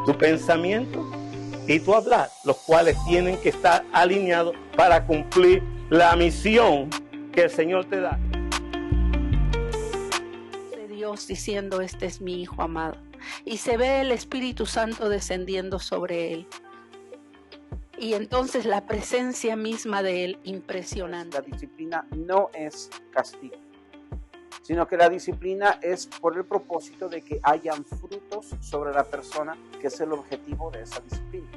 tu pensamiento y tu hablar, los cuales tienen que estar alineados para cumplir la misión que el Señor te da. Dios diciendo: este es mi hijo amado, y se ve el Espíritu Santo descendiendo sobre él, y entonces la presencia misma de él impresionante. La disciplina no es castigo, sino que la disciplina es por el propósito de que hayan frutos sobre la persona, que es el objetivo de esa disciplina.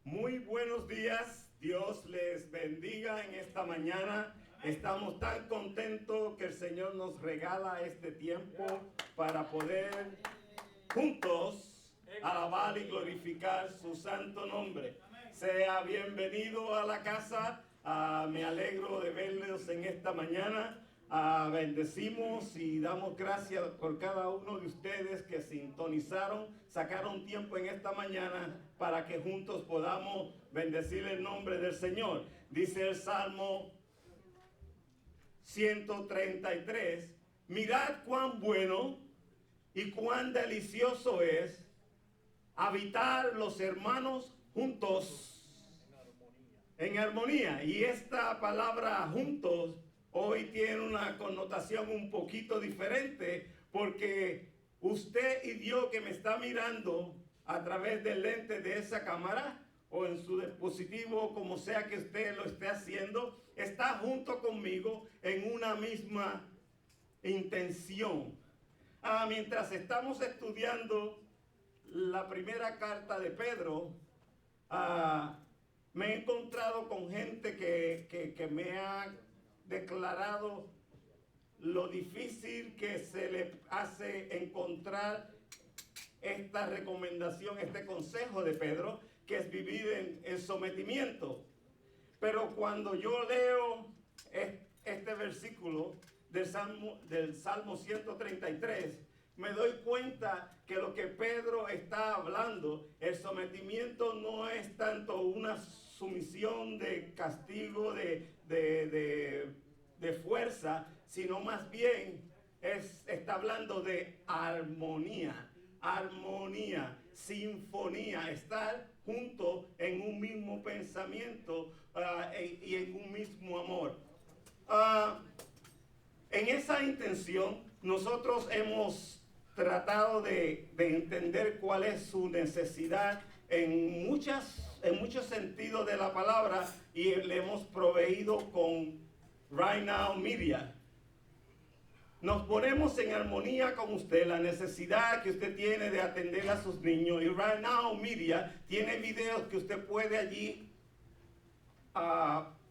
Muy buenos días, Dios les bendiga en esta mañana. Estamos tan contentos que el Señor nos regala este tiempo para poder juntos alabar y glorificar su santo nombre. Sea bienvenido a la casa. Me alegro de verlos en esta mañana. Bendecimos y damos gracias por cada uno de ustedes que sintonizaron, sacaron tiempo en esta mañana para que juntos podamos bendecir el nombre del Señor. Dice el Salmo 133, mirad cuán bueno y cuán delicioso es habitar los hermanos juntos en armonía. Y esta palabra juntos hoy tiene una connotación un poquito diferente, porque usted y Dios que me está mirando a través del lente de esa cámara o en su dispositivo, como sea que usted lo esté haciendo, está junto conmigo en una misma intención. Mientras estamos estudiando la primera carta de Pedro, me he encontrado con gente que me ha declarado lo difícil que se le hace encontrar esta recomendación, este consejo de Pedro, que es vivir en sometimiento. Pero cuando yo leo este versículo del Salmo 133, me doy cuenta que lo que Pedro está hablando, el sometimiento no es tanto una sumisión de castigo, de fuerza, sino más bien está hablando de armonía, sinfonía, estar juntos en un mismo pensamiento y en un mismo amor. En esa intención, nosotros hemos tratado de entender cuál es su necesidad en muchos sentidos de la palabra, y le hemos proveído con Right Now Media. Nos ponemos en armonía con usted, la necesidad que usted tiene de atender a sus niños, y Right Now Media tiene videos que usted puede allí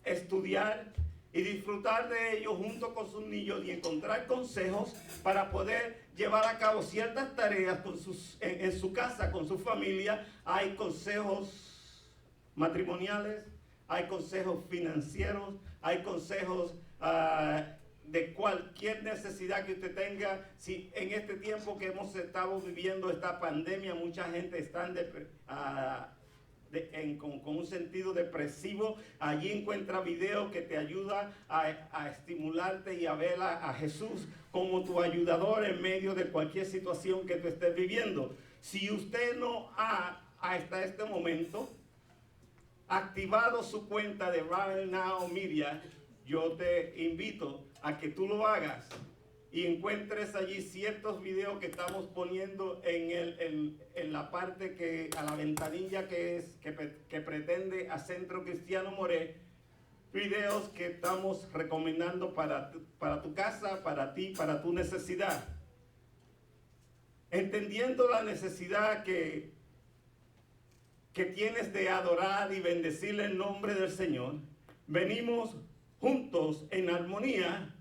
estudiar y disfrutar de ellos junto con sus niños y encontrar consejos para poder llevar a cabo ciertas tareas en su casa, con su familia. Hay consejos matrimoniales, hay consejos financieros, hay consejos de cualquier necesidad que usted tenga. Si en este tiempo que hemos estado viviendo esta pandemia, mucha gente está con un sentido depresivo, allí encuentra videos que te ayuda a estimularte y a ver a Jesús como tu ayudador en medio de cualquier situación que tú estés viviendo. Si usted no ha hasta este momento activado su cuenta de Right Now Media, yo te invito a que tú lo hagas y encuentres allí ciertos videos que estamos poniendo en la parte a la ventanilla que pretende a Centro Cristiano Moré. Videos que estamos recomendando para tu casa, para ti, para tu necesidad. Entendiendo la necesidad que tienes de adorar y bendecir el nombre del Señor, venimos juntos en armonía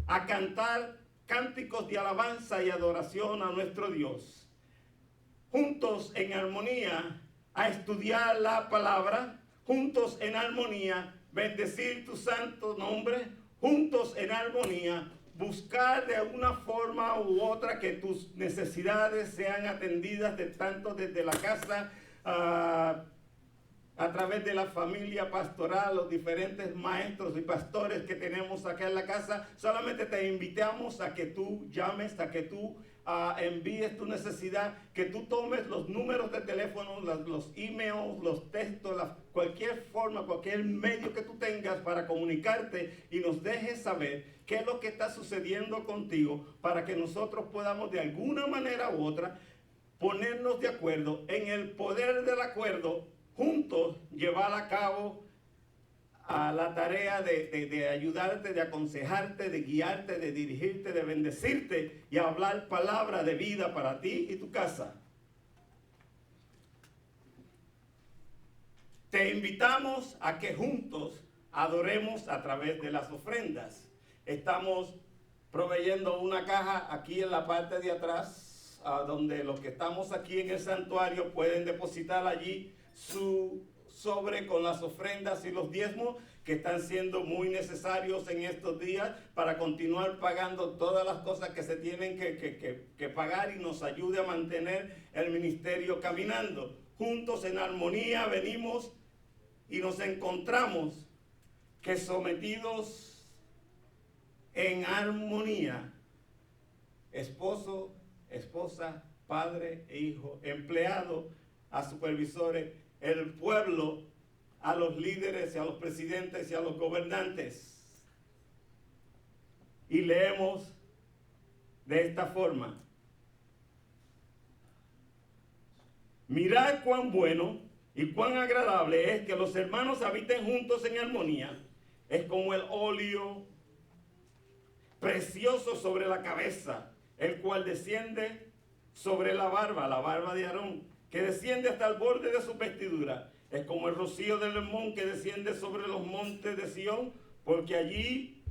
a cantar cánticos de alabanza y adoración a nuestro Dios. Juntos en armonía a estudiar la palabra, juntos en armonía bendecir tu santo nombre, juntos en armonía buscar de alguna forma u otra que tus necesidades sean atendidas tanto desde la casa, a través de la familia pastoral, los diferentes maestros y pastores que tenemos acá en la casa. Solamente te invitamos a que tú llames, a que tú envíes tu necesidad, que tú tomes los números de teléfono, los emails, los textos, cualquier forma, cualquier medio que tú tengas para comunicarte y nos dejes saber qué es lo que está sucediendo contigo, para que nosotros podamos de alguna manera u otra ponernos de acuerdo en el poder del acuerdo, juntos llevar a cabo a la tarea de ayudarte, de aconsejarte, de guiarte, de dirigirte, de bendecirte y hablar palabra de vida para ti y tu casa. Te invitamos a que juntos adoremos a través de las ofrendas. Estamos proveyendo una caja aquí en la parte de atrás, donde los que estamos aquí en el santuario pueden depositar allí su sobre con las ofrendas y los diezmos que están siendo muy necesarios en estos días para continuar pagando todas las cosas que se tienen que pagar y nos ayude a mantener el ministerio caminando. Juntos en armonía venimos y nos encontramos que sometidos en armonía, esposo, esposa, padre e hijo, empleado a supervisores, el pueblo a los líderes y a los presidentes y a los gobernantes. Y leemos de esta forma: mirad cuán bueno y cuán agradable es que los hermanos habiten juntos en armonía. Es como el óleo precioso sobre la cabeza, el cual desciende sobre la barba de Aarón, que desciende hasta el borde de su vestidura. Es como el rocío del Hermón que desciende sobre los montes de Sión, porque allí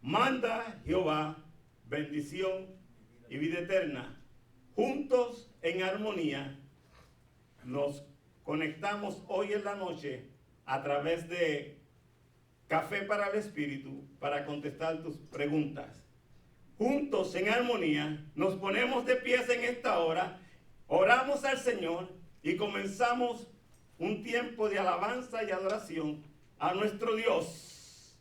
manda Jehová bendición y vida eterna. Juntos en armonía nos conectamos hoy en la noche a través de Café para el Espíritu para contestar tus preguntas. Juntos en armonía nos ponemos de pies en esta hora, oramos al Señor y comenzamos un tiempo de alabanza y adoración a nuestro Dios.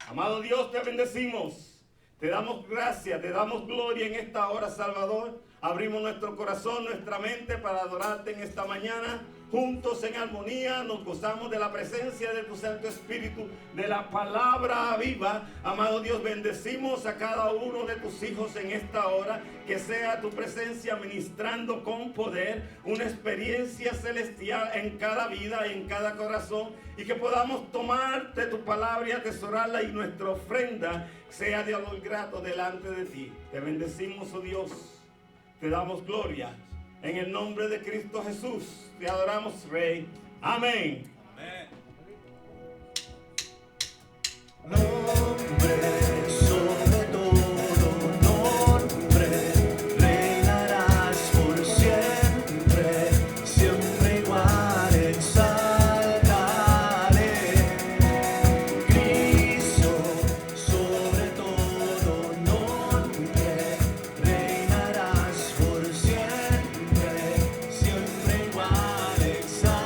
Amado Dios, te bendecimos, te damos gracias, te damos gloria en esta hora, Salvador. Abrimos nuestro corazón, nuestra mente para adorarte en esta mañana. Juntos en armonía nos gozamos de la presencia de tu Santo Espíritu, de la palabra viva. Amado Dios, bendecimos a cada uno de tus hijos en esta hora. Que sea tu presencia ministrando con poder, una experiencia celestial en cada vida, en cada corazón. Y que podamos tomar de tu palabra y atesorarla, y nuestra ofrenda sea de olor grato delante de ti. Te bendecimos, oh Dios, te damos gloria. En el nombre de Cristo Jesús, te adoramos, Rey. Amén. Amén. Nombre sobre todo nombre, reinarás por siempre, siempre igual exaltaré. Cristo sobre todo nombre, reinarás por siempre, siempre igual exaltaré.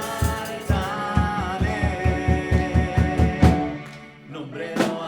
Nombre no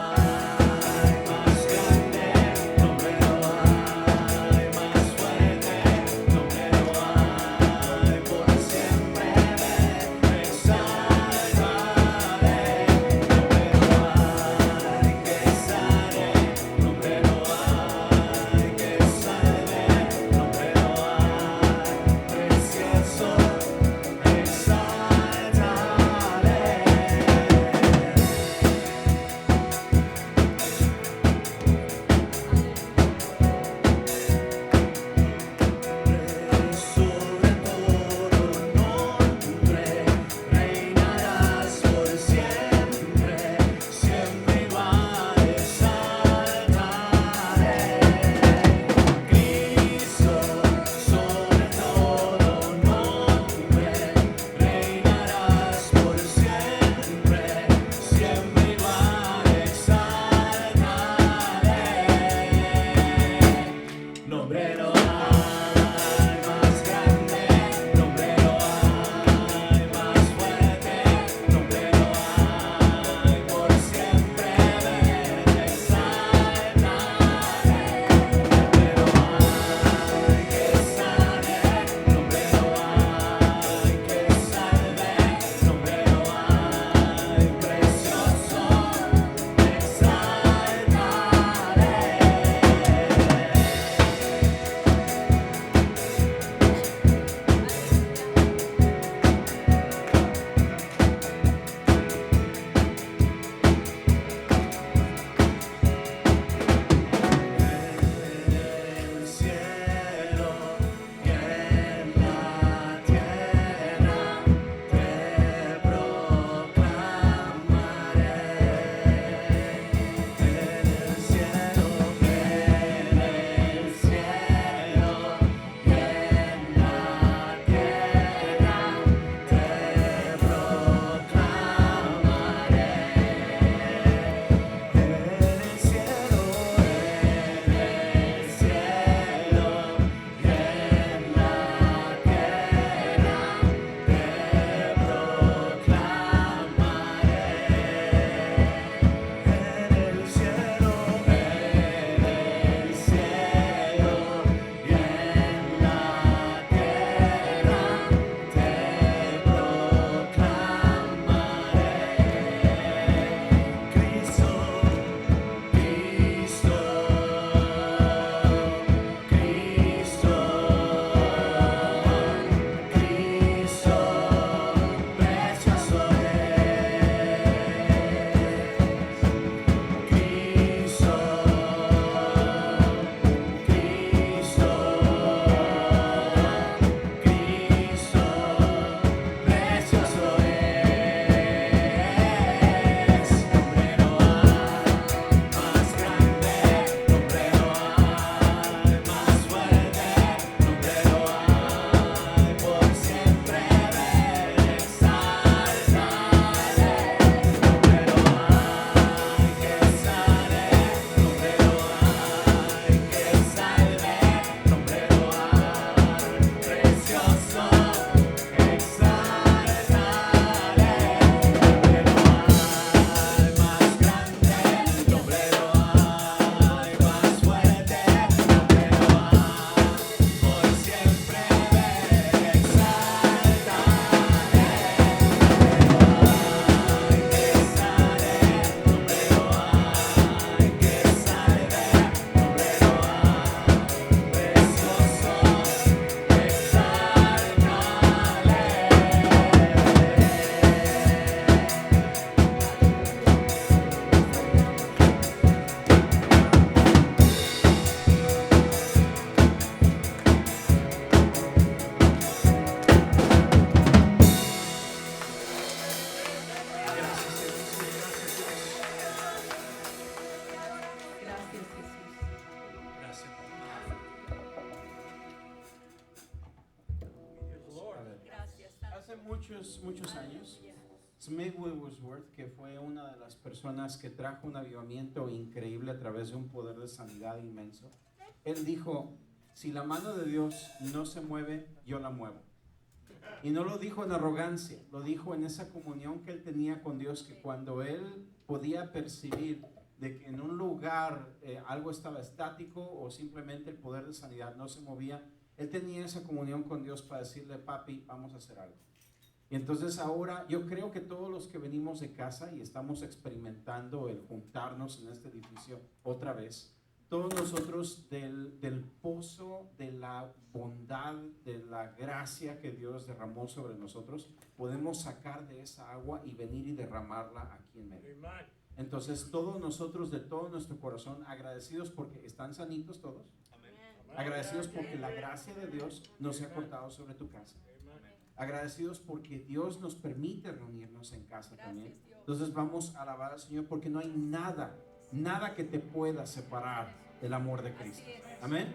muchos años, Smith Wigglesworth, que fue una de las personas que trajo un avivamiento increíble a través de un poder de sanidad inmenso, él dijo, si la mano de Dios no se mueve, yo la muevo. Y no lo dijo en arrogancia, lo dijo en esa comunión que él tenía con Dios, que cuando él podía percibir de que en un lugar algo estaba estático o simplemente el poder de sanidad no se movía, él tenía esa comunión con Dios para decirle, papi, vamos a hacer algo. Y entonces ahora yo creo que todos los que venimos de casa y estamos experimentando el juntarnos en este edificio otra vez, todos nosotros del pozo de la bondad, de la gracia que Dios derramó sobre nosotros, podemos sacar de esa agua y venir y derramarla aquí en medio. Entonces todos nosotros de todo nuestro corazón agradecidos porque están sanitos todos, agradecidos porque la gracia de Dios no se ha cortado sobre tu casa, agradecidos porque Dios nos permite reunirnos en casa también. Entonces vamos a alabar al Señor porque no hay nada que te pueda separar del amor de Cristo. Amén.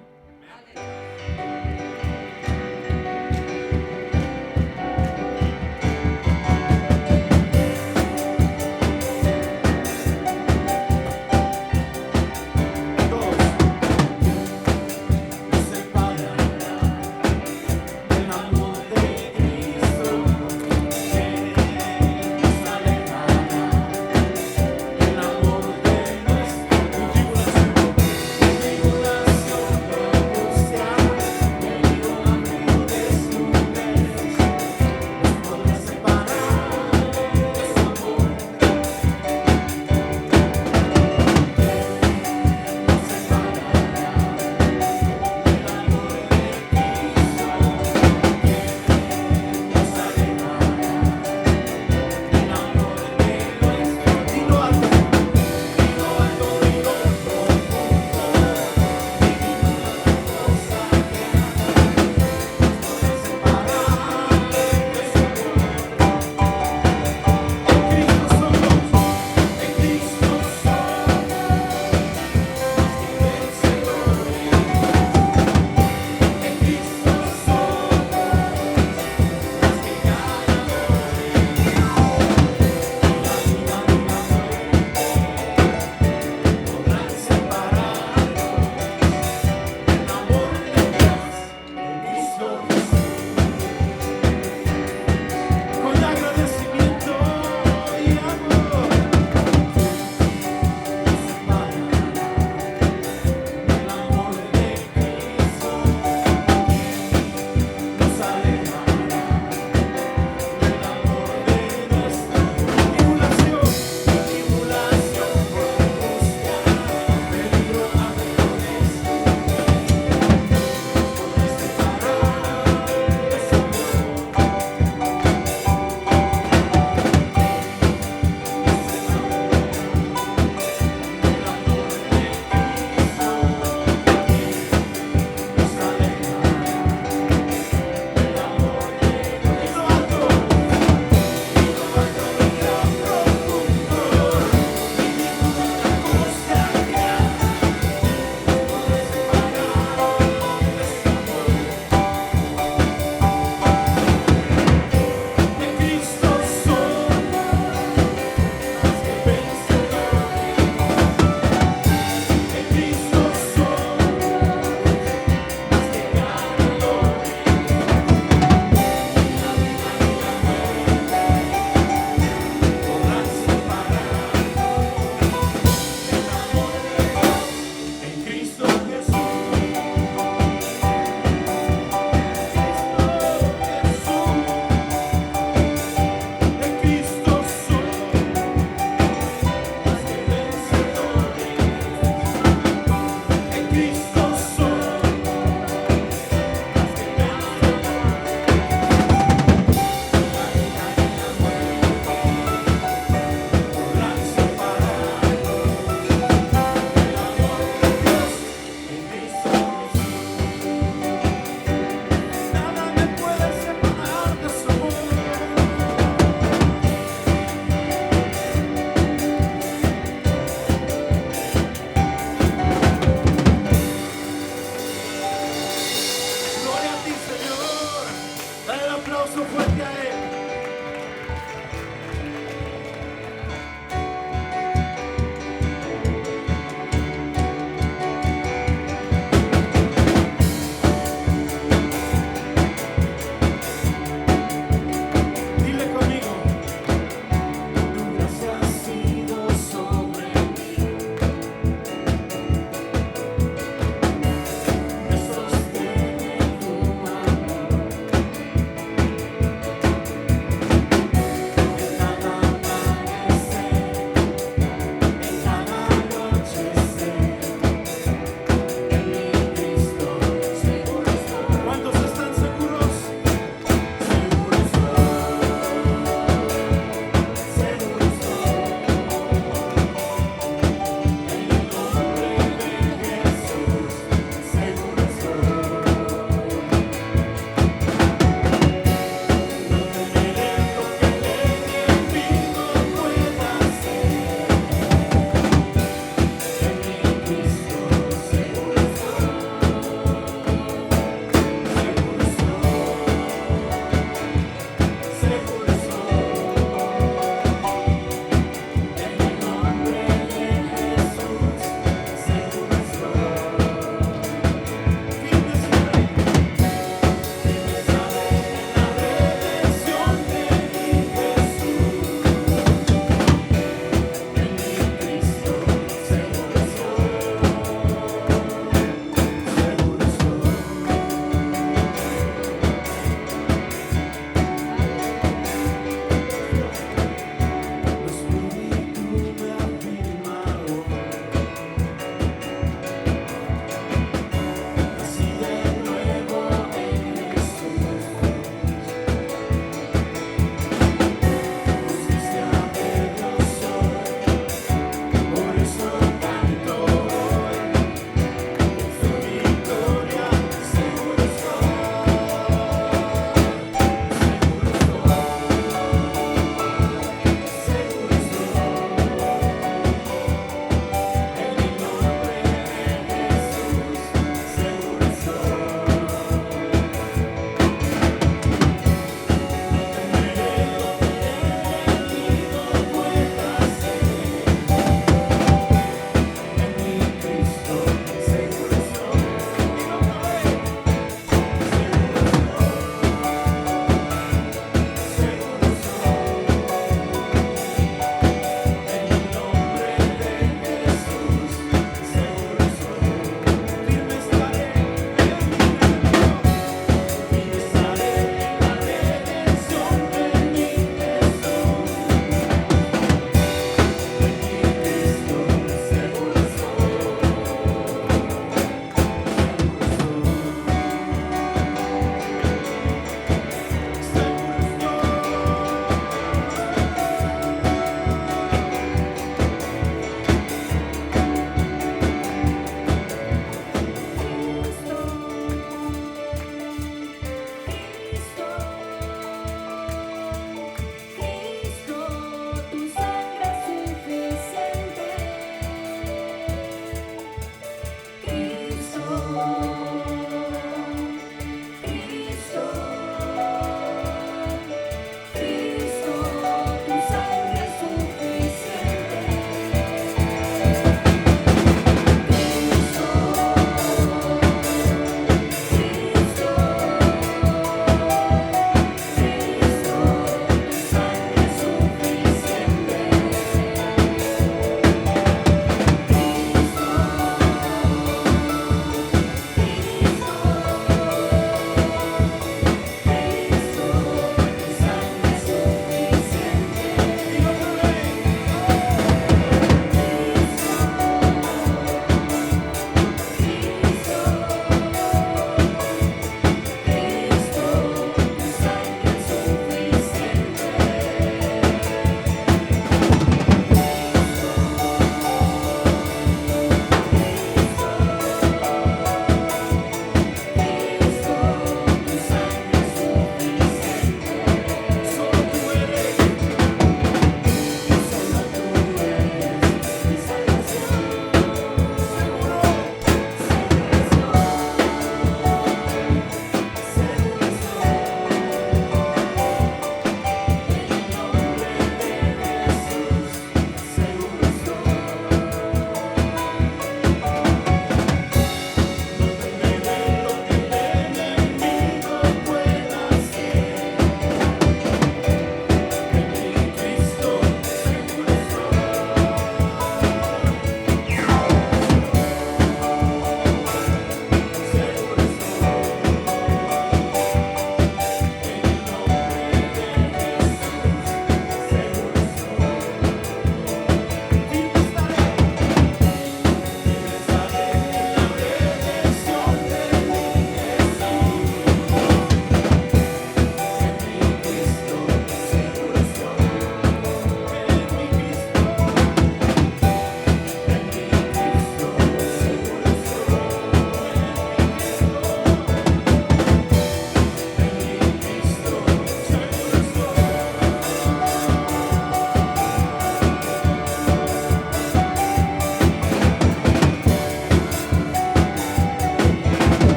Tribulación no angustia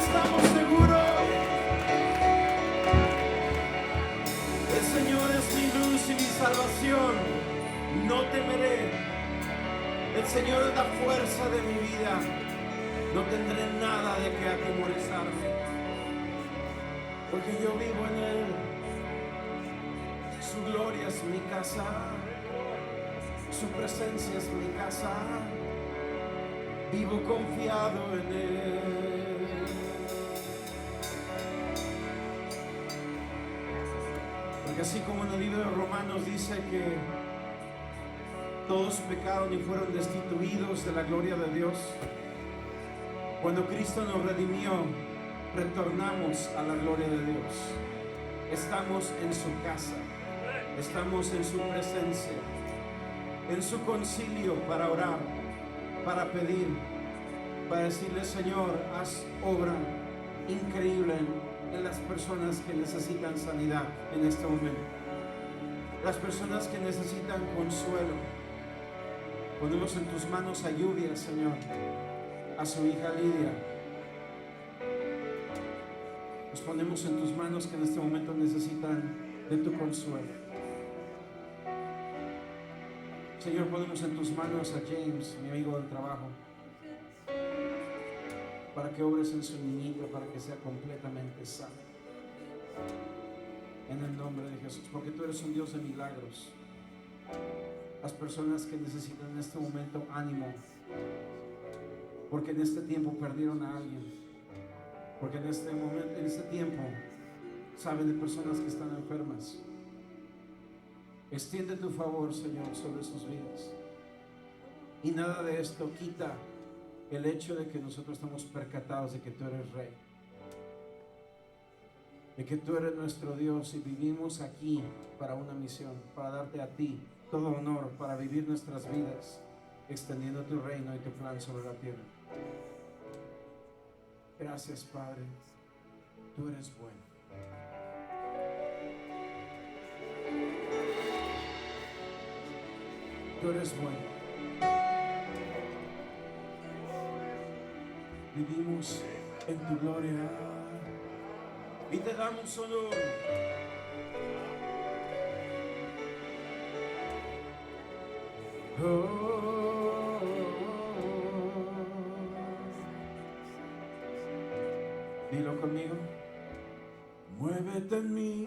estamos seguros. El Señor es mi luz y mi salvación. No temeré. El Señor es la fuerza de mi vida. No tendré nada de que atemorizarme, porque yo vivo en Él. Su gloria es mi casa, su presencia es mi casa. Vivo confiado en Él. Porque así como en el libro de Romanos dice que todos pecaron y fueron destituidos de la gloria de Dios, cuando Cristo nos redimió, retornamos a la gloria de Dios. Estamos en su casa, estamos en su presencia, en su concilio para orar, para pedir, para decirle: Señor, haz obra increíble en las personas que necesitan sanidad en este momento, las personas que necesitan consuelo. Ponemos en tus manos a Lluvia, Señor, a su hija Lidia. Nos ponemos en tus manos que en este momento necesitan de tu consuelo. Señor, ponemos en tus manos a James, mi amigo del trabajo, para que obres en su niñita, para que sea completamente sano. En el nombre de Jesús, porque tú eres un Dios de milagros. Las personas que necesitan en este momento ánimo, porque en este tiempo perdieron a alguien, porque en este momento, en este tiempo, saben de personas que están enfermas. Extiende tu favor, Señor, sobre sus vidas. Y nada de esto quita el hecho de que nosotros estamos percatados de que tú eres Rey, de que tú eres nuestro Dios y vivimos aquí para una misión, para darte a ti todo honor, para vivir nuestras vidas extendiendo tu reino y tu plan sobre la tierra. Gracias, Padre, tú eres bueno. Tú eres bueno. Vivimos en tu gloria y te damos honor. Dilo conmigo. Muévete en mí,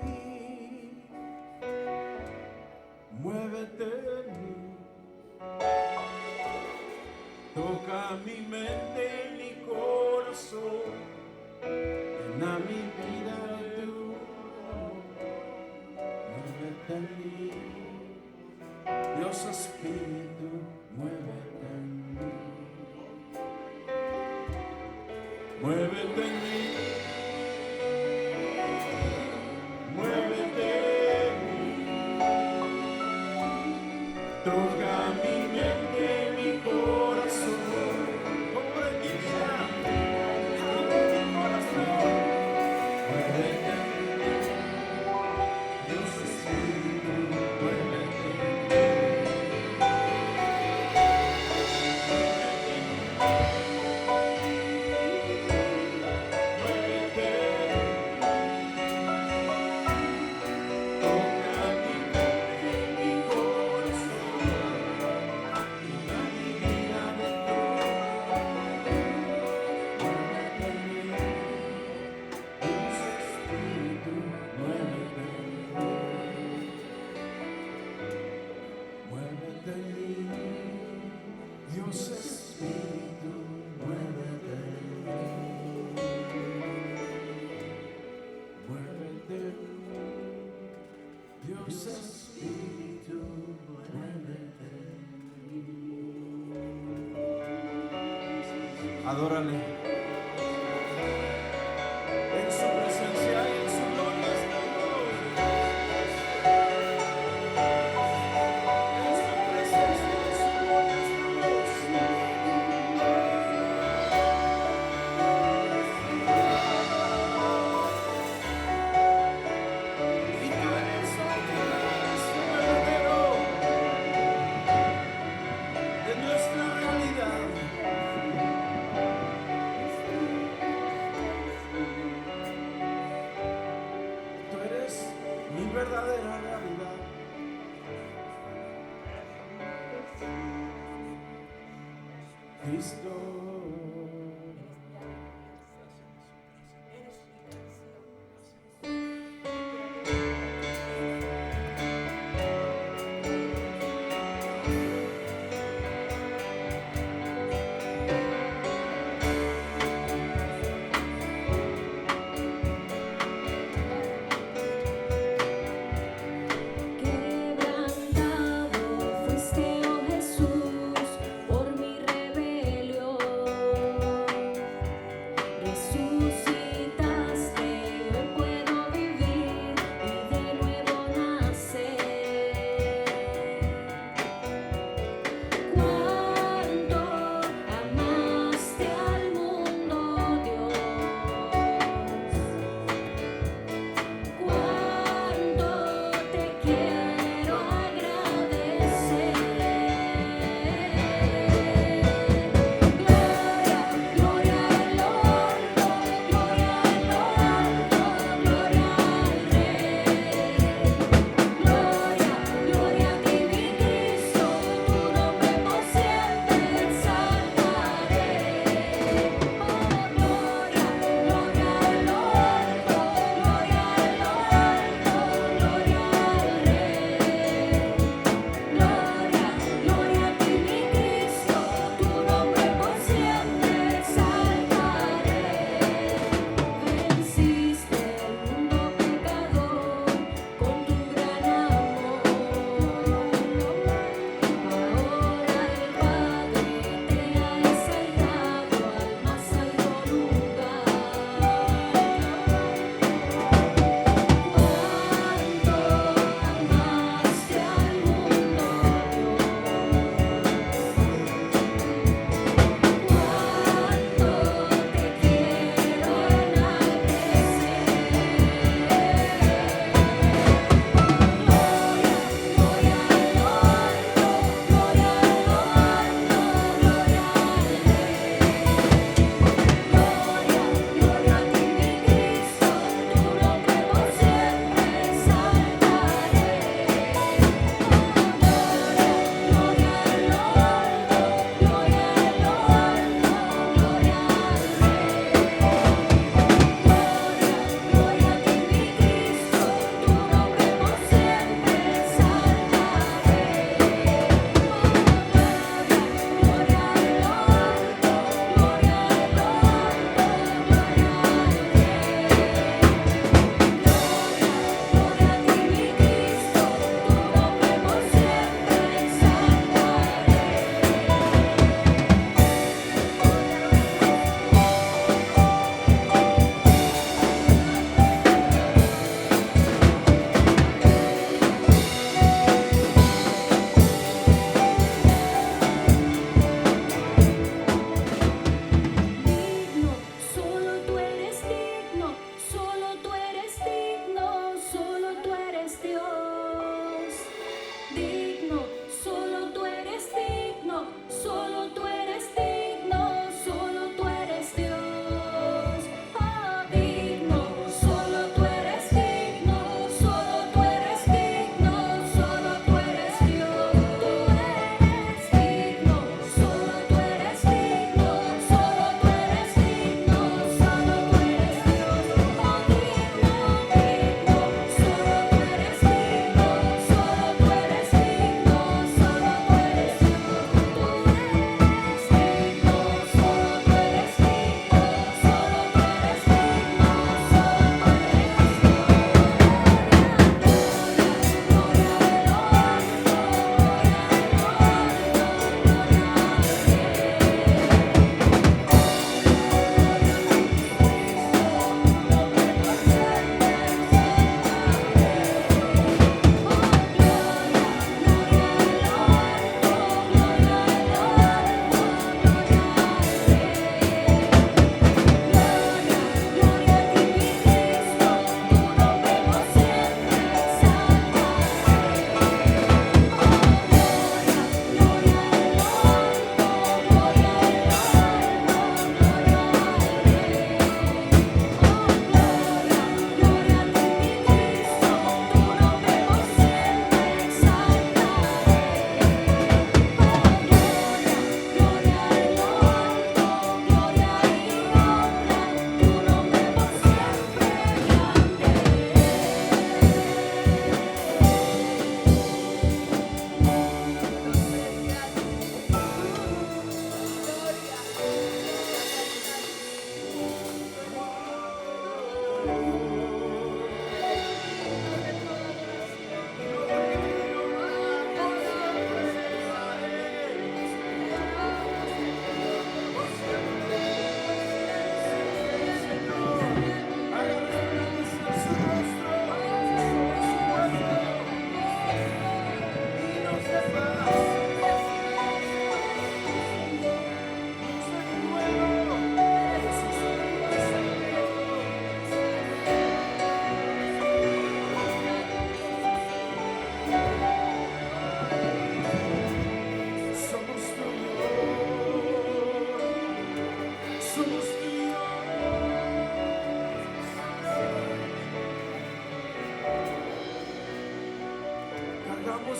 muévete en mí. Toca mi mente y mi corazón, llena mi vida de tu amor. Muévete en mí, Dios Espíritu, muévete en mí. Muévete en mí, muévete en mí. Toca mi mente, mi corazón, obra en mi vida, obra en mi corazón. Muévete en mí, Dios Espíritu, muévete en mí. Dios Espíritu, muévete en mí. Muévete en mí. Dios Espíritu, muévete en mí. Adórale. En su presencia y en su gloria estamos. En su presencia y en su gloria estamos. Y tú eres el Dios verdadero de nuestra realidad. resucitaste, hoy puedo vivir y de nuevo nacer. Cuánto amaste al mundo, Dios. Cuánto te quiero agradecer. Gloria, gloria al Lord,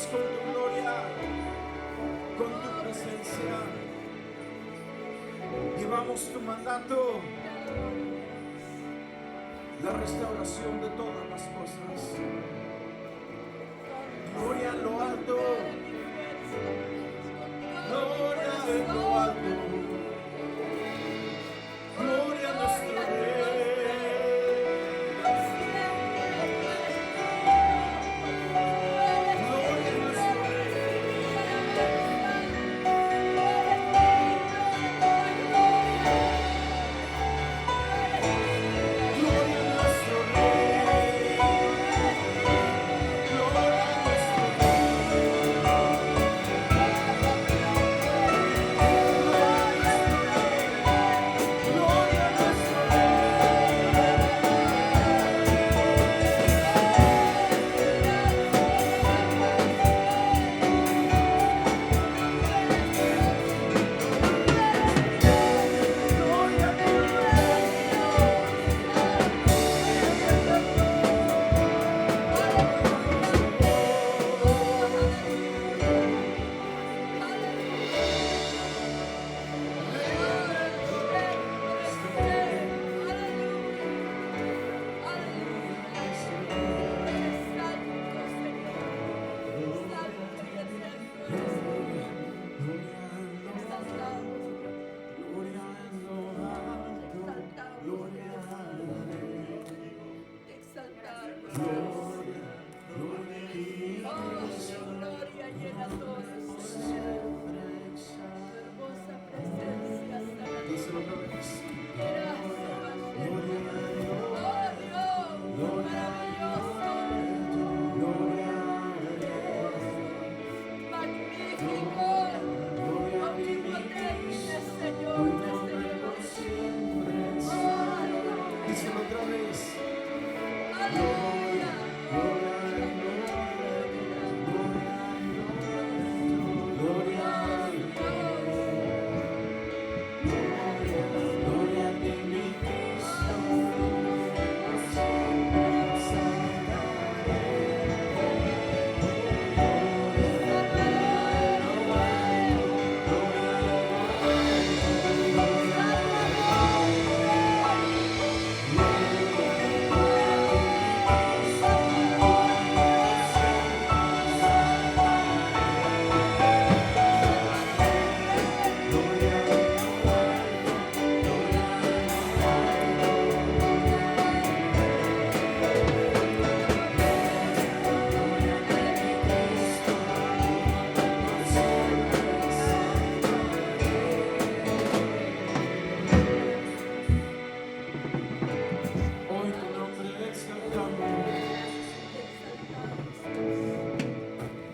con tu gloria, con tu presencia. Llevamos tu mandato, la restauración de todas las cosas. Gloria en lo alto, gloria en lo alto, gloria a nuestro Rey.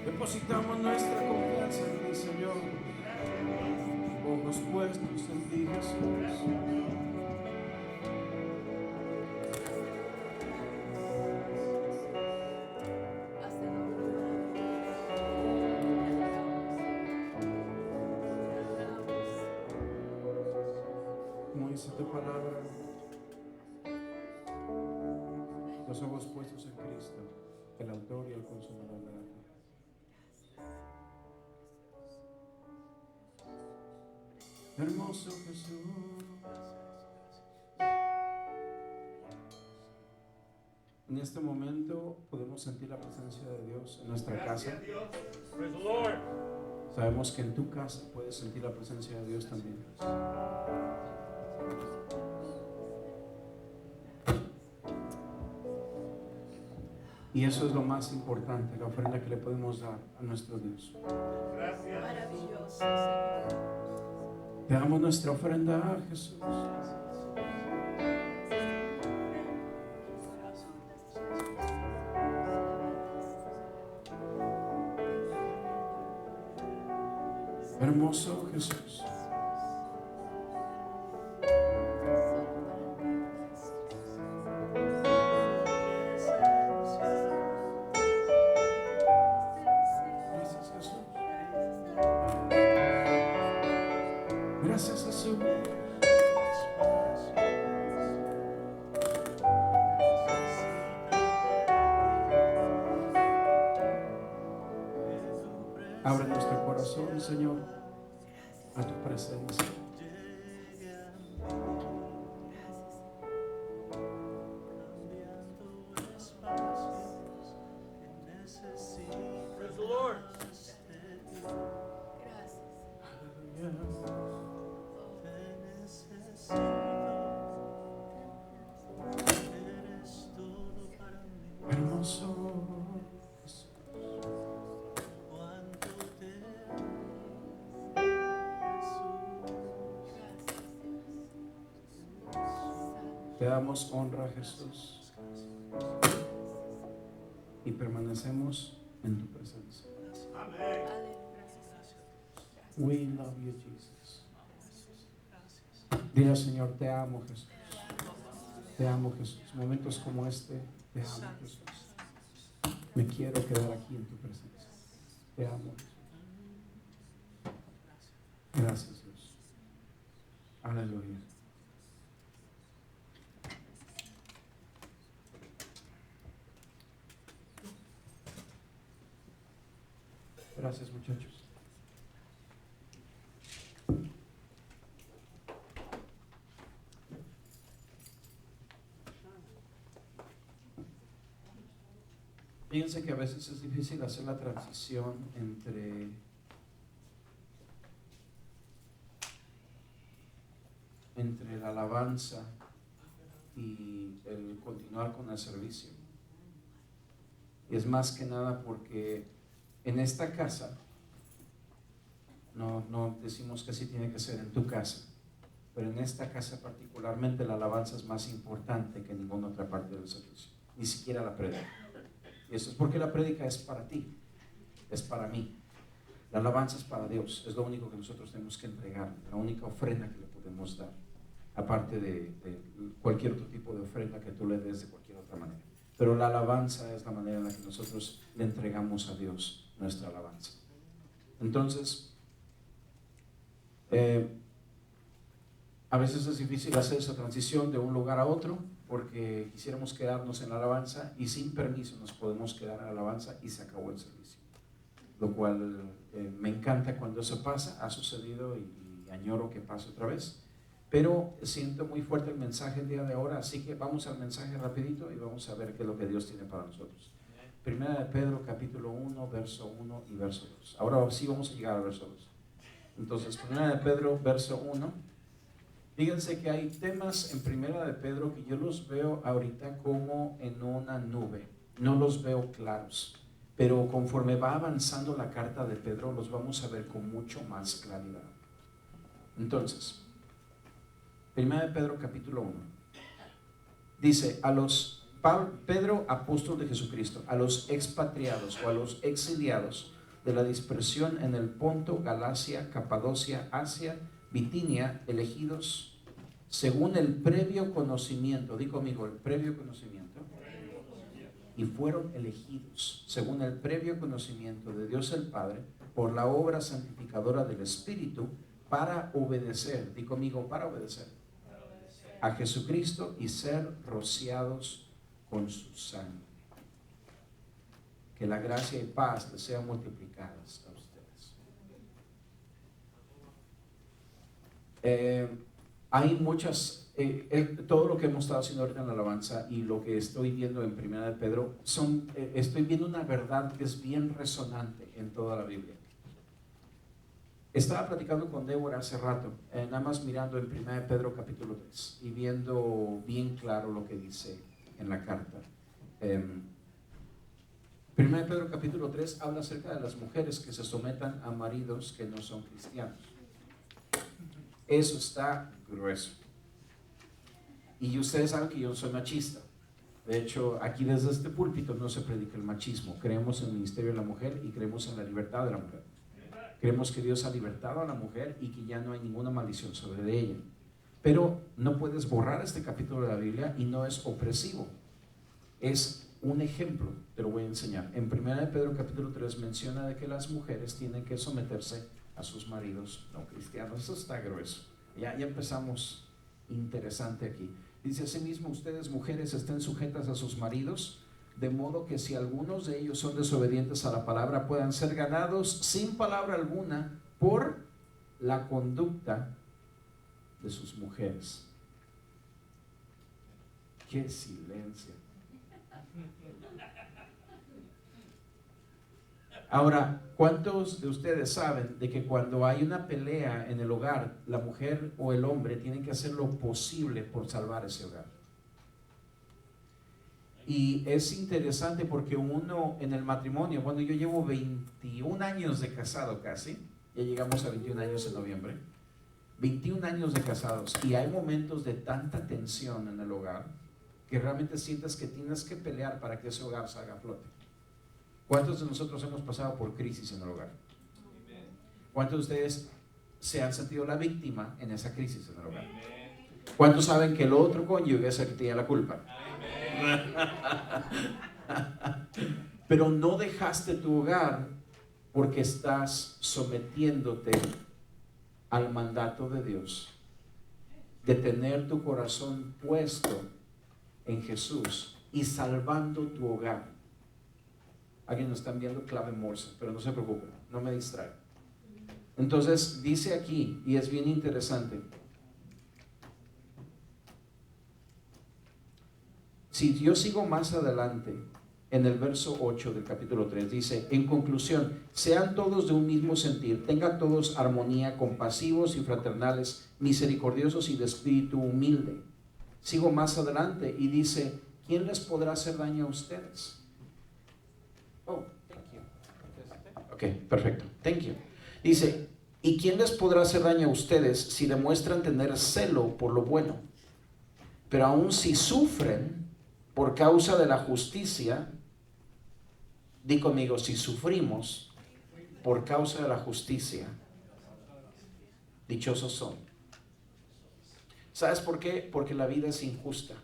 Depositamos nuestra confianza en ti, Señor. Ojos puestos en ti, Jesús. Como dice tu palabra, los ojos puestos en Cristo, el autor y el consumador de la fe. Hermoso Jesús. En este momento podemos sentir la presencia de Dios en nuestra casa. Sabemos que en tu casa puedes sentir la presencia de Dios también. Y eso es lo más importante, la ofrenda que le podemos dar a nuestro Dios. Gracias. Maravilloso, Señor. Te damos nuestra ofrenda a Jesús. Hermoso Jesús. Gracias, Jesús. Gracias, Jesús. traemos, Señor, a tu presencia. Hermoso Jesús. Te damos honra, Jesús, y permanecemos en tu presencia. Amén. We love you, Jesus. Dile al Señor, te amo, Jesús. Te amo, Jesús. Momentos como este, te amo, Jesús. Me quiero quedar aquí en tu presencia. Te amo, Jesús. Gracias, Dios. Aleluya. Gracias, muchachos. Fíjense que a veces es difícil hacer la transición entre la alabanza y el continuar con el servicio. Y es más que nada porque en esta casa, no decimos que así tiene que ser en tu casa, pero en esta casa particularmente la alabanza es más importante que en ninguna otra parte del servicio, ni siquiera la prédica. Y eso es porque la prédica es para ti, es para mí. La alabanza es para Dios, es lo único que nosotros tenemos que entregar, la única ofrenda que le podemos dar, aparte de cualquier otro tipo de ofrenda que tú le des de cualquier otra manera. Pero la alabanza es la manera en la que nosotros le entregamos a Dios nuestra alabanza. Entonces, a veces es difícil hacer esa transición de un lugar a otro, porque quisiéramos quedarnos en la alabanza y sin permiso nos podemos quedar en la alabanza y se acabó el servicio. Lo cual me encanta cuando eso pasa, ha sucedido y añoro que pase otra vez. Pero siento muy fuerte el mensaje el día de ahora, así que vamos al mensaje rapidito y vamos a ver qué es lo que Dios tiene para nosotros. Primera de Pedro, capítulo 1, verso 1 y verso 2. Ahora sí vamos a llegar al verso 2. Entonces, Primera de Pedro, verso 1. Fíjense que hay temas en Primera de Pedro que yo los veo ahorita como en una nube. No los veo claros, pero conforme va avanzando la carta de Pedro, los vamos a ver con mucho más claridad. Entonces, Primera de Pedro, capítulo 1. Dice, Pedro, apóstol de Jesucristo, a los expatriados o a los exiliados de la dispersión en el Ponto, Galacia, Capadocia, Asia, Bitinia, elegidos según el previo conocimiento, di conmigo, el previo conocimiento, y fueron elegidos según el previo conocimiento de Dios el Padre por la obra santificadora del Espíritu para obedecer, di conmigo, para obedecer a Jesucristo y ser rociados con su sangre. Que la gracia y paz les sean multiplicadas a ustedes. Hay muchas, todo lo que hemos estado haciendo ahorita en la alabanza y lo que estoy viendo en Primera de Pedro, estoy viendo una verdad que es bien resonante en toda la Biblia. Estaba platicando con Débora hace rato, nada más mirando en Primera de Pedro capítulo 3 y viendo bien claro lo que dice en la carta. Primera de Pedro capítulo 3 habla acerca de las mujeres que se sometan a maridos que no son cristianos. Eso está grueso. Y ustedes saben que yo soy machista. De hecho, aquí desde este púlpito no se predica el machismo. Creemos en el ministerio de la mujer y creemos en la libertad de la mujer. Creemos que Dios ha libertado a la mujer y que ya no hay ninguna maldición sobre ella. Pero no puedes borrar este capítulo de la Biblia y no es opresivo. Es un ejemplo, te lo voy a enseñar. En 1 de Pedro capítulo 3 menciona de que las mujeres tienen que someterse a sus maridos no cristianos. Eso está grueso. Ya empezamos interesante aquí. Dice asimismo, ustedes mujeres estén sujetas a sus maridos, de modo que si algunos de ellos son desobedientes a la palabra, puedan ser ganados sin palabra alguna por la conducta de sus mujeres. ¡Qué silencio! Ahora, ¿cuántos de ustedes saben de que cuando hay una pelea en el hogar, la mujer o el hombre tienen que hacer lo posible por salvar ese hogar? Y es interesante porque uno en el matrimonio, bueno, yo llevo 21 años de casado casi, ya llegamos a 21 años en noviembre, 21 años de casados, y hay momentos de tanta tensión en el hogar que realmente sientes que tienes que pelear para que ese hogar salga a flote. ¿Cuántos de nosotros hemos pasado por crisis en el hogar? ¿Cuántos de ustedes se han sentido la víctima en esa crisis en el hogar? ¿Cuántos saben que el otro cónyuge es el que tiene la culpa? Pero no dejaste tu hogar porque estás sometiéndote al mandato de Dios de tener tu corazón puesto en Jesús y salvando tu hogar. Alguien nos está enviando clave Morse, pero no se preocupen, no me distrae. Entonces dice aquí, y es bien interesante, si yo sigo más adelante, en el verso 8 del capítulo 3, dice, en conclusión, sean todos de un mismo sentir, tengan todos armonía, compasivos y fraternales, misericordiosos y de espíritu humilde. Sigo más adelante y dice, ¿quién les podrá hacer daño a ustedes? Oh, thank you. Ok, perfecto, thank you. Dice, ¿y quién les podrá hacer daño a ustedes si demuestran tener celo por lo bueno? Pero aun si sufren por causa de la justicia, di conmigo, si sufrimos por causa de la justicia, dichosos son. ¿Sabes por qué? Porque la vida es injusta.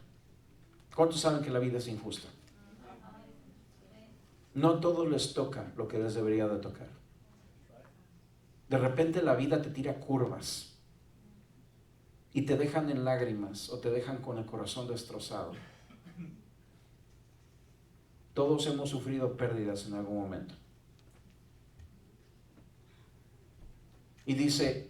¿Cuántos saben que la vida es injusta? No todos les toca lo que les debería de tocar. De repente la vida te tira curvas y te dejan en lágrimas o te dejan con el corazón destrozado. Todos hemos sufrido pérdidas en algún momento. Y dice,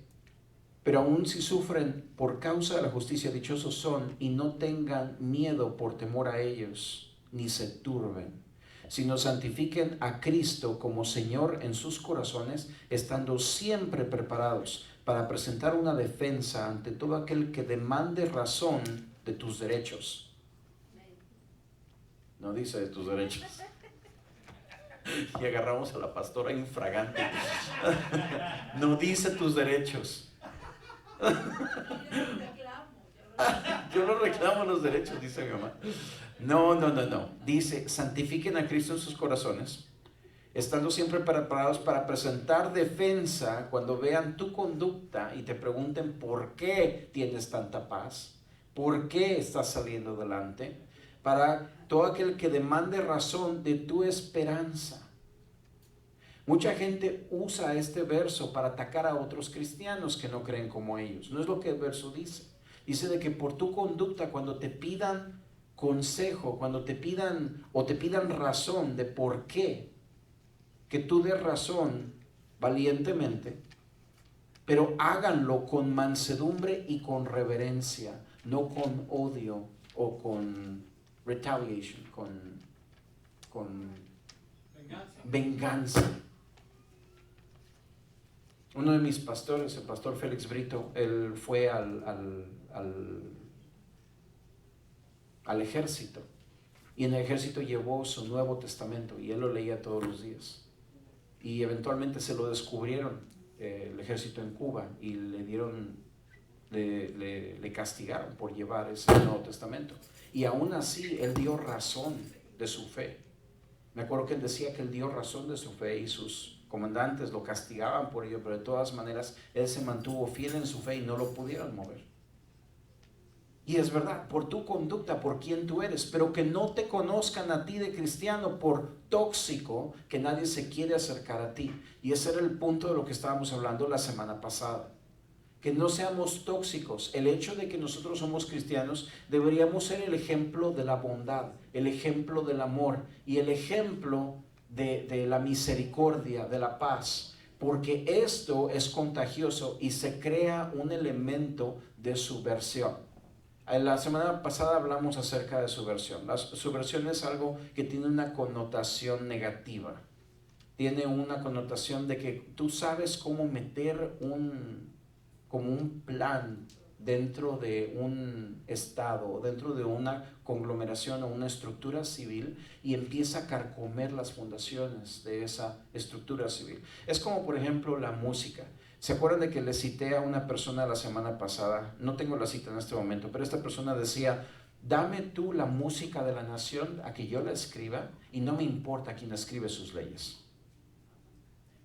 pero aun si sufren por causa de la justicia, dichosos son, y no tengan miedo por temor a ellos, ni se turben, sino santifiquen a Cristo como Señor en sus corazones, estando siempre preparados para presentar una defensa ante todo aquel que demande razón de tus derechos. No dice de tus derechos. Y agarramos a la pastora infragante. No dice tus derechos. Yo no reclamo los derechos, dice mi mamá. No. Dice, santifiquen a Cristo en sus corazones, estando siempre preparados para presentar defensa cuando vean tu conducta y te pregunten por qué tienes tanta paz, por qué estás saliendo adelante, para todo aquel que demande razón de tu esperanza. Mucha gente usa este verso para atacar a otros cristianos que no creen como ellos. No es lo que el verso dice. Dice de que por tu conducta, cuando te pidan consejo, cuando te pidan razón de por qué, que tú des razón valientemente, pero háganlo con mansedumbre y con reverencia, no con odio o con retaliation, con venganza. Uno de mis pastores, el pastor Félix Brito, él fue al ejército, y en el ejército llevó su Nuevo Testamento y él lo leía todos los días, y eventualmente se lo descubrieron el ejército en Cuba y le castigaron por llevar ese Nuevo Testamento, y aún así él dio razón de su fe. Me acuerdo que él decía que él dio razón de su fe y sus comandantes lo castigaban por ello, pero de todas maneras él se mantuvo fiel en su fe y no lo pudieron mover. Y es verdad, por tu conducta, por quien tú eres, pero que no te conozcan a ti de cristiano por tóxico, que nadie se quiere acercar a ti. Y ese era el punto de lo que estábamos hablando la semana pasada. Que no seamos tóxicos. El hecho de que nosotros somos cristianos, deberíamos ser el ejemplo de la bondad, el ejemplo del amor y el ejemplo de la misericordia, de la paz. porque esto es contagioso y se crea un elemento de subversión. La semana pasada hablamos acerca de subversión. La subversión es algo que tiene una connotación negativa. Tiene una connotación de que tú sabes cómo meter como un plan dentro de un estado, dentro de una conglomeración o una estructura civil, y empieza a carcomer las fundaciones de esa estructura civil. Es como, por ejemplo, la música. ¿Se acuerdan de que le cité a una persona la semana pasada? No tengo la cita en este momento, pero esta persona decía: dame tú la música de la nación a que yo la escriba, y no me importa quién escribe sus leyes.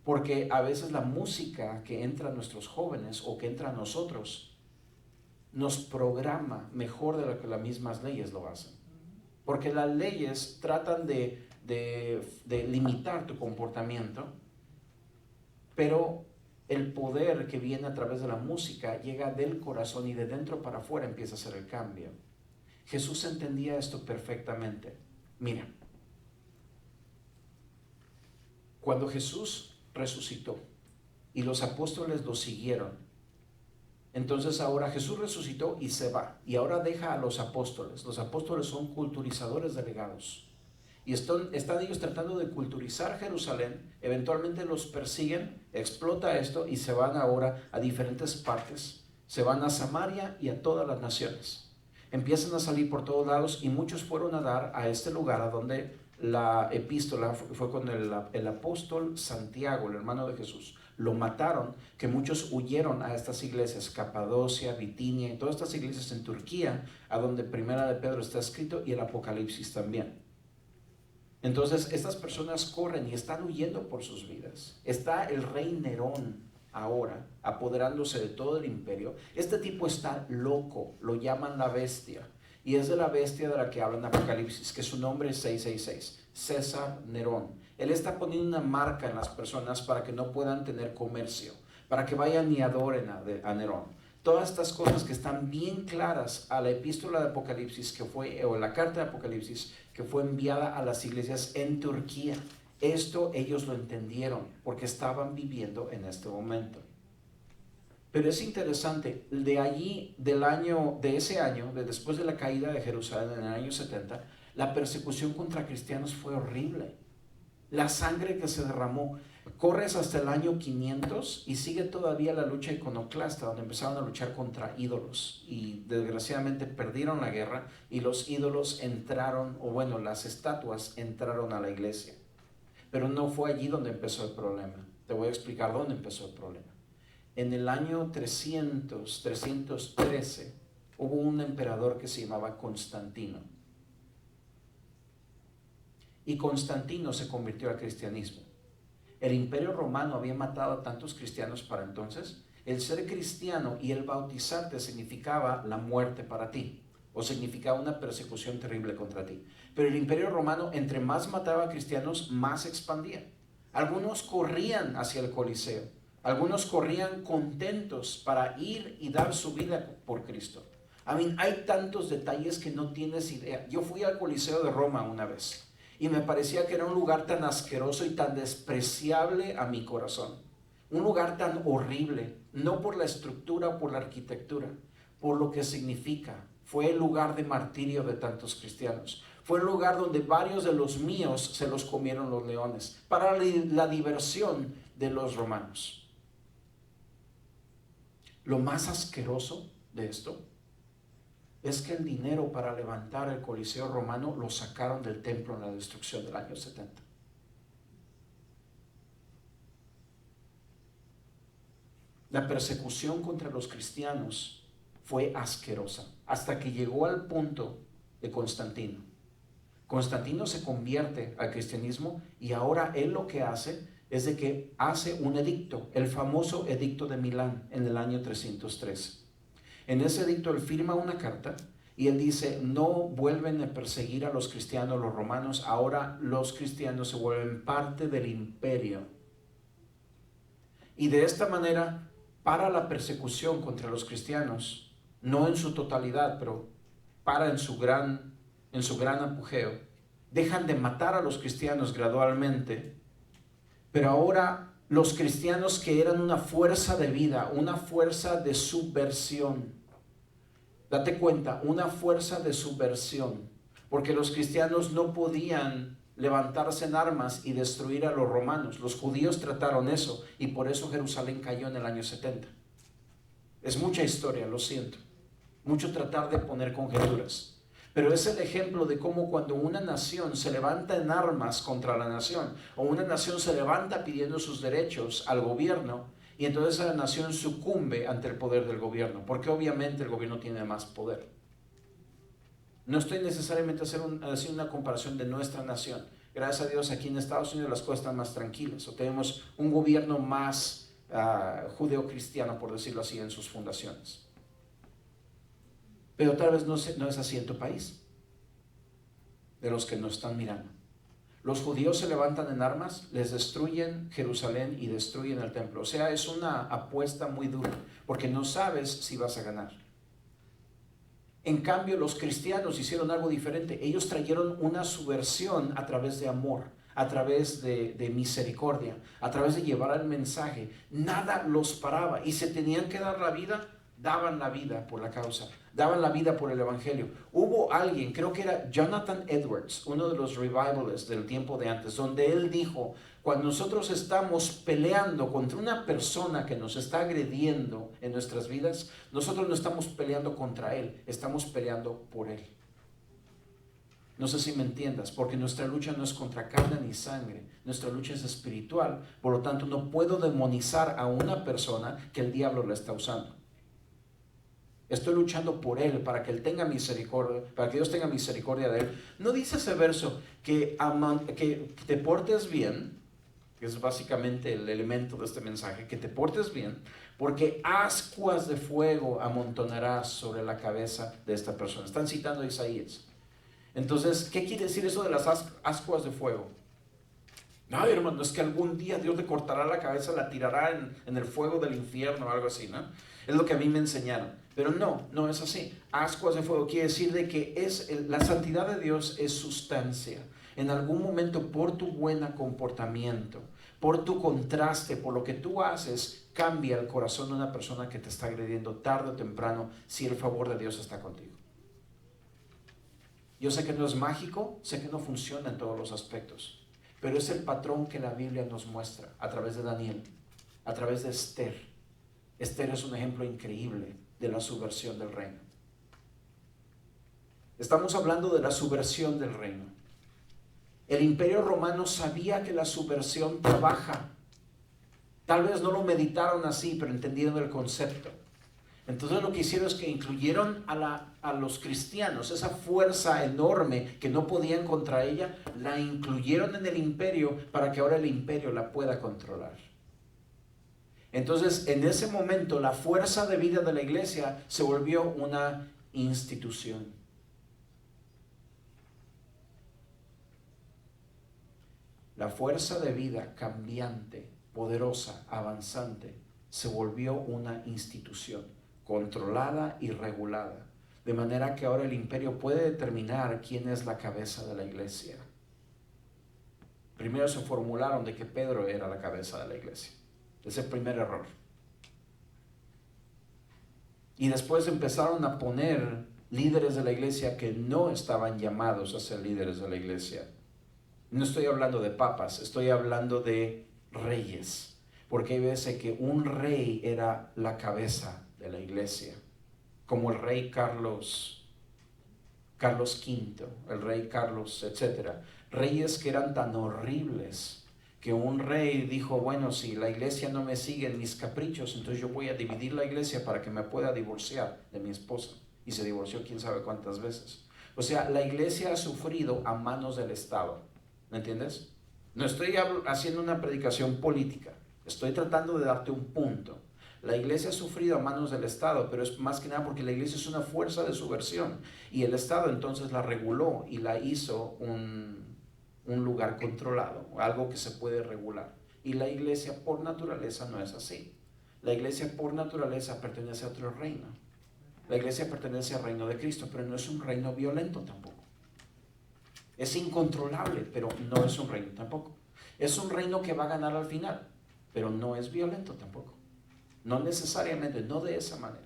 Porque a veces la música que entra a nuestros jóvenes o que entra a nosotros nos programa mejor de lo que las mismas leyes lo hacen. Porque las leyes tratan de limitar tu comportamiento, pero el poder que viene a través de la música llega del corazón y de dentro para afuera empieza a hacer el cambio. Jesús entendía esto perfectamente. Mira, cuando Jesús resucitó y los apóstoles lo siguieron, entonces ahora Jesús resucitó y se va, y ahora deja a los apóstoles. Los apóstoles son culturizadores delegados, y están ellos tratando de culturizar Jerusalén. Eventualmente los persiguen, explota esto y se van ahora a diferentes partes. Se van a Samaria y a todas las naciones. Empiezan a salir por todos lados, y muchos fueron a dar a este lugar a donde la epístola fue con el apóstol Santiago, el hermano de Jesús. Lo mataron, que muchos huyeron a estas iglesias, Capadocia, Bitinia, y todas estas iglesias en Turquía, a donde Primera de Pedro está escrito, y el Apocalipsis también. Entonces estas personas corren y están huyendo por sus vidas. Está el rey Nerón ahora apoderándose de todo el imperio. Este tipo está loco, lo llaman la bestia, y es de la bestia de la que habla en Apocalipsis, que su nombre es 666, César Nerón. Él está poniendo una marca en las personas para que no puedan tener comercio, para que vayan y adoren a Nerón. Todas estas cosas que están bien claras a la epístola de Apocalipsis o la carta de Apocalipsis que fue enviada a las iglesias en Turquía. Esto ellos lo entendieron porque estaban viviendo en este momento. Pero es interesante, después de la caída de Jerusalén en el año 70, la persecución contra cristianos fue horrible. La sangre que se derramó, corres hasta el año 500 y sigue todavía la lucha iconoclasta, donde empezaron a luchar contra ídolos, y desgraciadamente perdieron la guerra, y los ídolos las estatuas entraron a la iglesia. Pero no fue allí donde empezó el problema. Te voy a explicar dónde empezó el problema. En el año 313, hubo un emperador que se llamaba Constantino. Y Constantino se convirtió al cristianismo. El imperio romano había matado a tantos cristianos para entonces. El ser cristiano y el bautizarte significaba la muerte para ti, o significaba una persecución terrible contra ti. Pero el imperio romano, entre más mataba a cristianos, más expandía. Algunos corrían hacia el Coliseo, algunos corrían contentos para ir y dar su vida por Cristo. Hay tantos detalles que no tienes idea. Yo fui al Coliseo de Roma una vez, y me parecía que era un lugar tan asqueroso y tan despreciable a mi corazón. Un lugar tan horrible, no por la estructura o por la arquitectura, por lo que significa. Fue el lugar de martirio de tantos cristianos. Fue el lugar donde varios de los míos se los comieron los leones, para la diversión de los romanos. Lo más asqueroso de esto es que el dinero para levantar el Coliseo romano lo sacaron del templo en la destrucción del año 70. La persecución contra los cristianos fue asquerosa, hasta que llegó al punto de Constantino. Constantino se convierte al cristianismo, y ahora él lo que hace es de que hace un edicto, el famoso edicto de Milán, en el año 313. En ese edicto él firma una carta y él dice: no vuelven a perseguir a los cristianos, los romanos. Ahora los cristianos se vuelven parte del imperio. Y de esta manera, para la persecución contra los cristianos, no en su totalidad, pero para en su gran apogeo. Dejan de matar a los cristianos gradualmente, pero ahora los cristianos que eran una fuerza de vida, una fuerza de subversión. Date cuenta, una fuerza de subversión, porque los cristianos no podían levantarse en armas y destruir a los romanos. Los judíos trataron eso y por eso Jerusalén cayó en el año 70. Es mucha historia, lo siento. Mucho tratar de poner conjeturas. Pero es el ejemplo de cómo cuando una nación se levanta en armas contra la nación, o una nación se levanta pidiendo sus derechos al gobierno, y entonces esa nación sucumbe ante el poder del gobierno, porque obviamente el gobierno tiene más poder. No estoy necesariamente haciendo una comparación de nuestra nación. Gracias a Dios aquí en Estados Unidos las cosas están más tranquilas, o tenemos un gobierno más judeocristiano, por decirlo así, en sus fundaciones. Pero tal vez no es así en tu país, de los que nos están mirando. Los judíos se levantan en armas, les destruyen Jerusalén y destruyen el templo. O sea, es una apuesta muy dura, porque no sabes si vas a ganar. En cambio, los cristianos hicieron algo diferente. Ellos trajeron una subversión a través de amor, a través de misericordia, a través de llevar el mensaje. Nada los paraba y se tenían que dar la vida, daban la vida por la causa, daban la vida por el evangelio. Hubo alguien, creo que era Jonathan Edwards, uno de los revivalists del tiempo de antes, donde él dijo: cuando nosotros estamos peleando contra una persona que nos está agrediendo en nuestras vidas, nosotros no estamos peleando contra él, estamos peleando por él. No sé si me entiendas, porque nuestra lucha no es contra carne ni sangre, nuestra lucha es espiritual. Por lo tanto, no puedo demonizar a una persona que el diablo la está usando. Estoy luchando por él, para que él tenga misericordia, para que Dios tenga misericordia de él. ¿No dice ese verso que te portes bien? Que es básicamente el elemento de este mensaje, que te portes bien, porque ascuas de fuego amontonarás sobre la cabeza de esta persona. Están citando a Isaías. Entonces, ¿qué quiere decir eso de las ascuas de fuego? No, hermano, es que algún día Dios le cortará la cabeza, la tirará en el fuego del infierno o algo así, ¿no? Es lo que a mí me enseñaron. Pero no es así. Ascuas de fuego quiere decir de que la santidad de Dios es sustancia. En algún momento, por tu buen comportamiento, por tu contraste, por lo que tú haces, cambia el corazón de una persona que te está agrediendo tarde o temprano, si el favor de Dios está contigo. Yo sé que no es mágico, sé que no funciona en todos los aspectos, pero es el patrón que la Biblia nos muestra a través de Daniel, a través de Esther. Esther es un ejemplo increíble de la subversión del reino. Estamos hablando de la subversión del reino. El Imperio Romano sabía que la subversión trabaja. Tal vez no lo meditaron así, pero entendieron el concepto. Entonces lo que hicieron es que incluyeron a los cristianos, esa fuerza enorme que no podían contra ella, la incluyeron en el imperio para que ahora el imperio la pueda controlar. Entonces, en ese momento, la fuerza de vida de la iglesia se volvió una institución. La fuerza de vida cambiante, poderosa, avanzante, se volvió una institución, controlada y regulada. De manera que ahora el imperio puede determinar quién es la cabeza de la iglesia. Primero se formularon de que Pedro era la cabeza de la iglesia. Es el primer error. Y después empezaron a poner líderes de la iglesia que no estaban llamados a ser líderes de la iglesia. No estoy hablando de papas, estoy hablando de reyes. Porque hay veces que un rey era la cabeza de la iglesia. Como el rey Carlos V, el rey Carlos, etc. Reyes que eran tan horribles que un rey dijo: bueno, si la iglesia no me sigue en mis caprichos, entonces yo voy a dividir la iglesia para que me pueda divorciar de mi esposa. Y se divorció quién sabe cuántas veces. O sea, la iglesia ha sufrido a manos del Estado. ¿Me entiendes? No estoy haciendo una predicación política. Estoy tratando de darte un punto. La iglesia ha sufrido a manos del Estado, pero es más que nada porque la iglesia es una fuerza de subversión. Y el Estado entonces la reguló y la hizo un lugar controlado, algo que se puede regular. Y la iglesia por naturaleza no es así. La iglesia por naturaleza pertenece a otro reino. La iglesia pertenece al reino de Cristo, pero no es un reino violento tampoco. Es incontrolable, pero no es un reino tampoco. Es un reino que va a ganar al final, pero no es violento tampoco. No necesariamente, no de esa manera.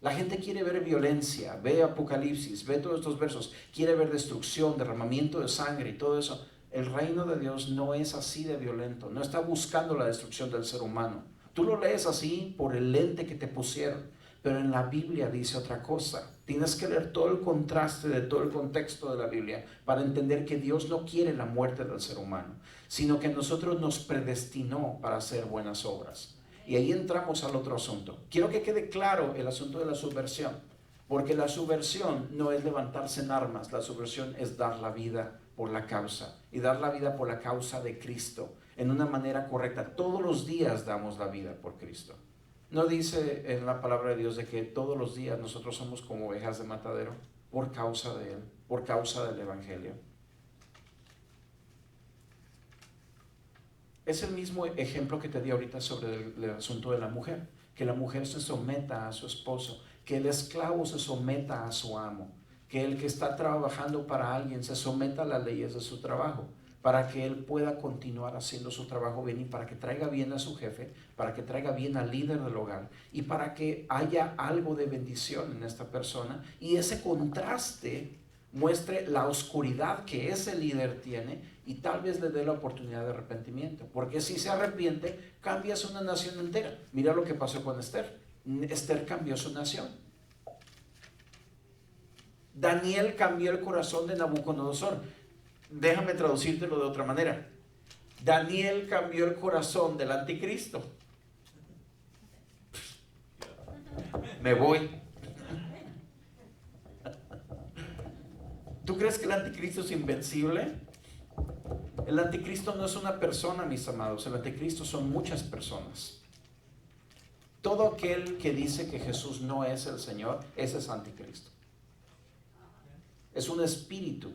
La gente quiere ver violencia, ve Apocalipsis, ve todos estos versos, quiere ver destrucción, derramamiento de sangre y todo eso. El reino de Dios no es así de violento, no está buscando la destrucción del ser humano. Tú lo lees así por el lente que te pusieron, pero en la Biblia dice otra cosa. Tienes que leer todo el contraste de todo el contexto de la Biblia para entender que Dios no quiere la muerte del ser humano, sino que nosotros nos predestinó para hacer buenas obras. Y ahí entramos al otro asunto. Quiero que quede claro el asunto de la subversión, porque la subversión no es levantarse en armas, la subversión es dar la vida por la causa, y dar la vida por la causa de Cristo, en una manera correcta. Todos los días damos la vida por Cristo. ¿No dice en la palabra de Dios de que todos los días nosotros somos como ovejas de matadero por causa de Él, por causa del Evangelio? Es el mismo ejemplo que te di ahorita sobre el asunto de la mujer, que la mujer se someta a su esposo, que el esclavo se someta a su amo, que el que está trabajando para alguien se someta a las leyes de su trabajo, para que él pueda continuar haciendo su trabajo bien y para que traiga bien a su jefe, para que traiga bien al líder del hogar y para que haya algo de bendición en esta persona y ese contraste muestre la oscuridad que ese líder tiene y tal vez le dé la oportunidad de arrepentimiento, porque si se arrepiente cambias una nación entera. Mira lo que pasó con Esther. Esther cambió su nación. Daniel cambió el corazón de Nabucodonosor. Déjame traducírtelo de otra manera. Daniel cambió el corazón del anticristo. Me voy. ¿Tú crees que el anticristo es invencible? El anticristo no es una persona, mis amados. El anticristo son muchas personas. Todo aquel que dice que Jesús no es el Señor, ese es anticristo. Es un espíritu.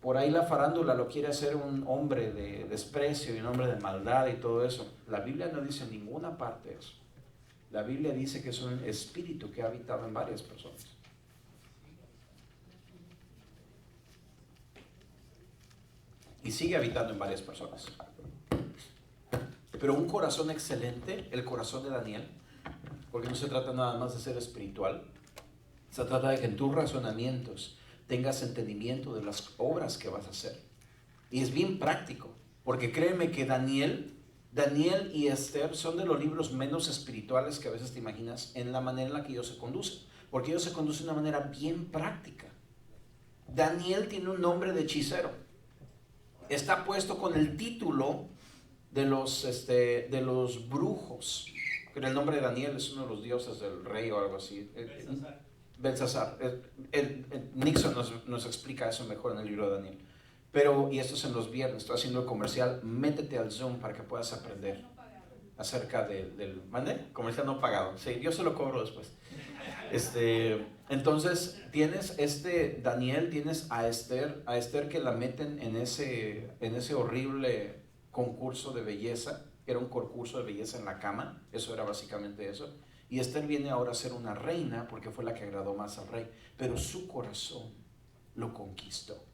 Por ahí la farándula lo quiere hacer un hombre de desprecio y un hombre de maldad y todo eso. La Biblia no dice en ninguna parte eso. La Biblia dice que es un espíritu que ha habitado en varias personas. Y sigue habitando en varias personas. Pero un corazón excelente, el corazón de Daniel, porque no se trata nada más de ser espiritual, se trata de que en tus razonamientos tengas entendimiento de las obras que vas a hacer. Y es bien práctico, porque créeme que Daniel y Esther son de los libros menos espirituales que a veces te imaginas en la manera en la que ellos se conducen, porque ellos se conducen de una manera bien práctica. Daniel tiene un nombre de hechicero. Está puesto con el título de los brujos. Pero el nombre de Daniel es uno de los dioses del rey o algo así. Belsasar. Nixon nos explica eso mejor en el libro de Daniel. Pero, y esto es en los viernes, estoy haciendo el comercial, métete al Zoom para que puedas aprender acerca del ¿mande? Comercial no pagado. Sí, yo se lo cobro después. Entonces tienes Daniel, tienes a Esther que la meten en ese horrible concurso de belleza. Era un concurso de belleza en la cama, eso era básicamente eso. Y Esther viene ahora a ser una reina porque fue la que agradó más al rey, pero su corazón lo conquistó.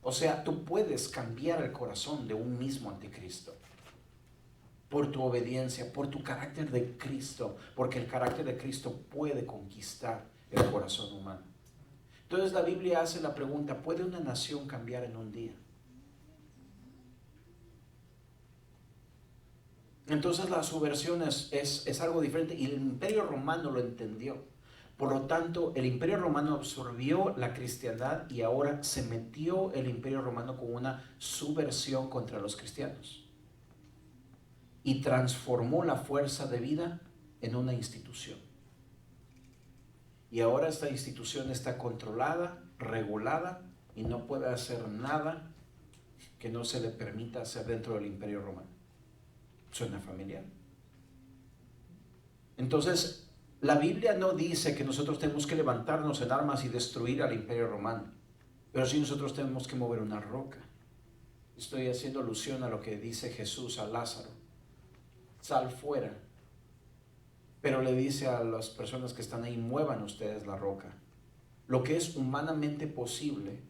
O sea, tú puedes cambiar el corazón de un mismo anticristo por tu obediencia, por tu carácter de Cristo, porque el carácter de Cristo puede conquistar el corazón humano. Entonces la Biblia hace la pregunta, ¿puede una nación cambiar en un día? Entonces la subversión es algo diferente y el Imperio Romano lo entendió. Por lo tanto, el Imperio Romano absorbió la cristiandad y ahora se metió el Imperio Romano con una subversión contra los cristianos. Y transformó la fuerza de vida en una institución. Y ahora esta institución está controlada, regulada y no puede hacer nada que no se le permita hacer dentro del Imperio Romano. ¿Suena familiar? Entonces, la Biblia no dice que nosotros tenemos que levantarnos en armas y destruir al Imperio Romano, pero sí nosotros tenemos que mover una roca. Estoy haciendo alusión a lo que dice Jesús a Lázaro: sal fuera. Pero le dice a las personas que están ahí: muevan ustedes la roca. Lo que es humanamente posible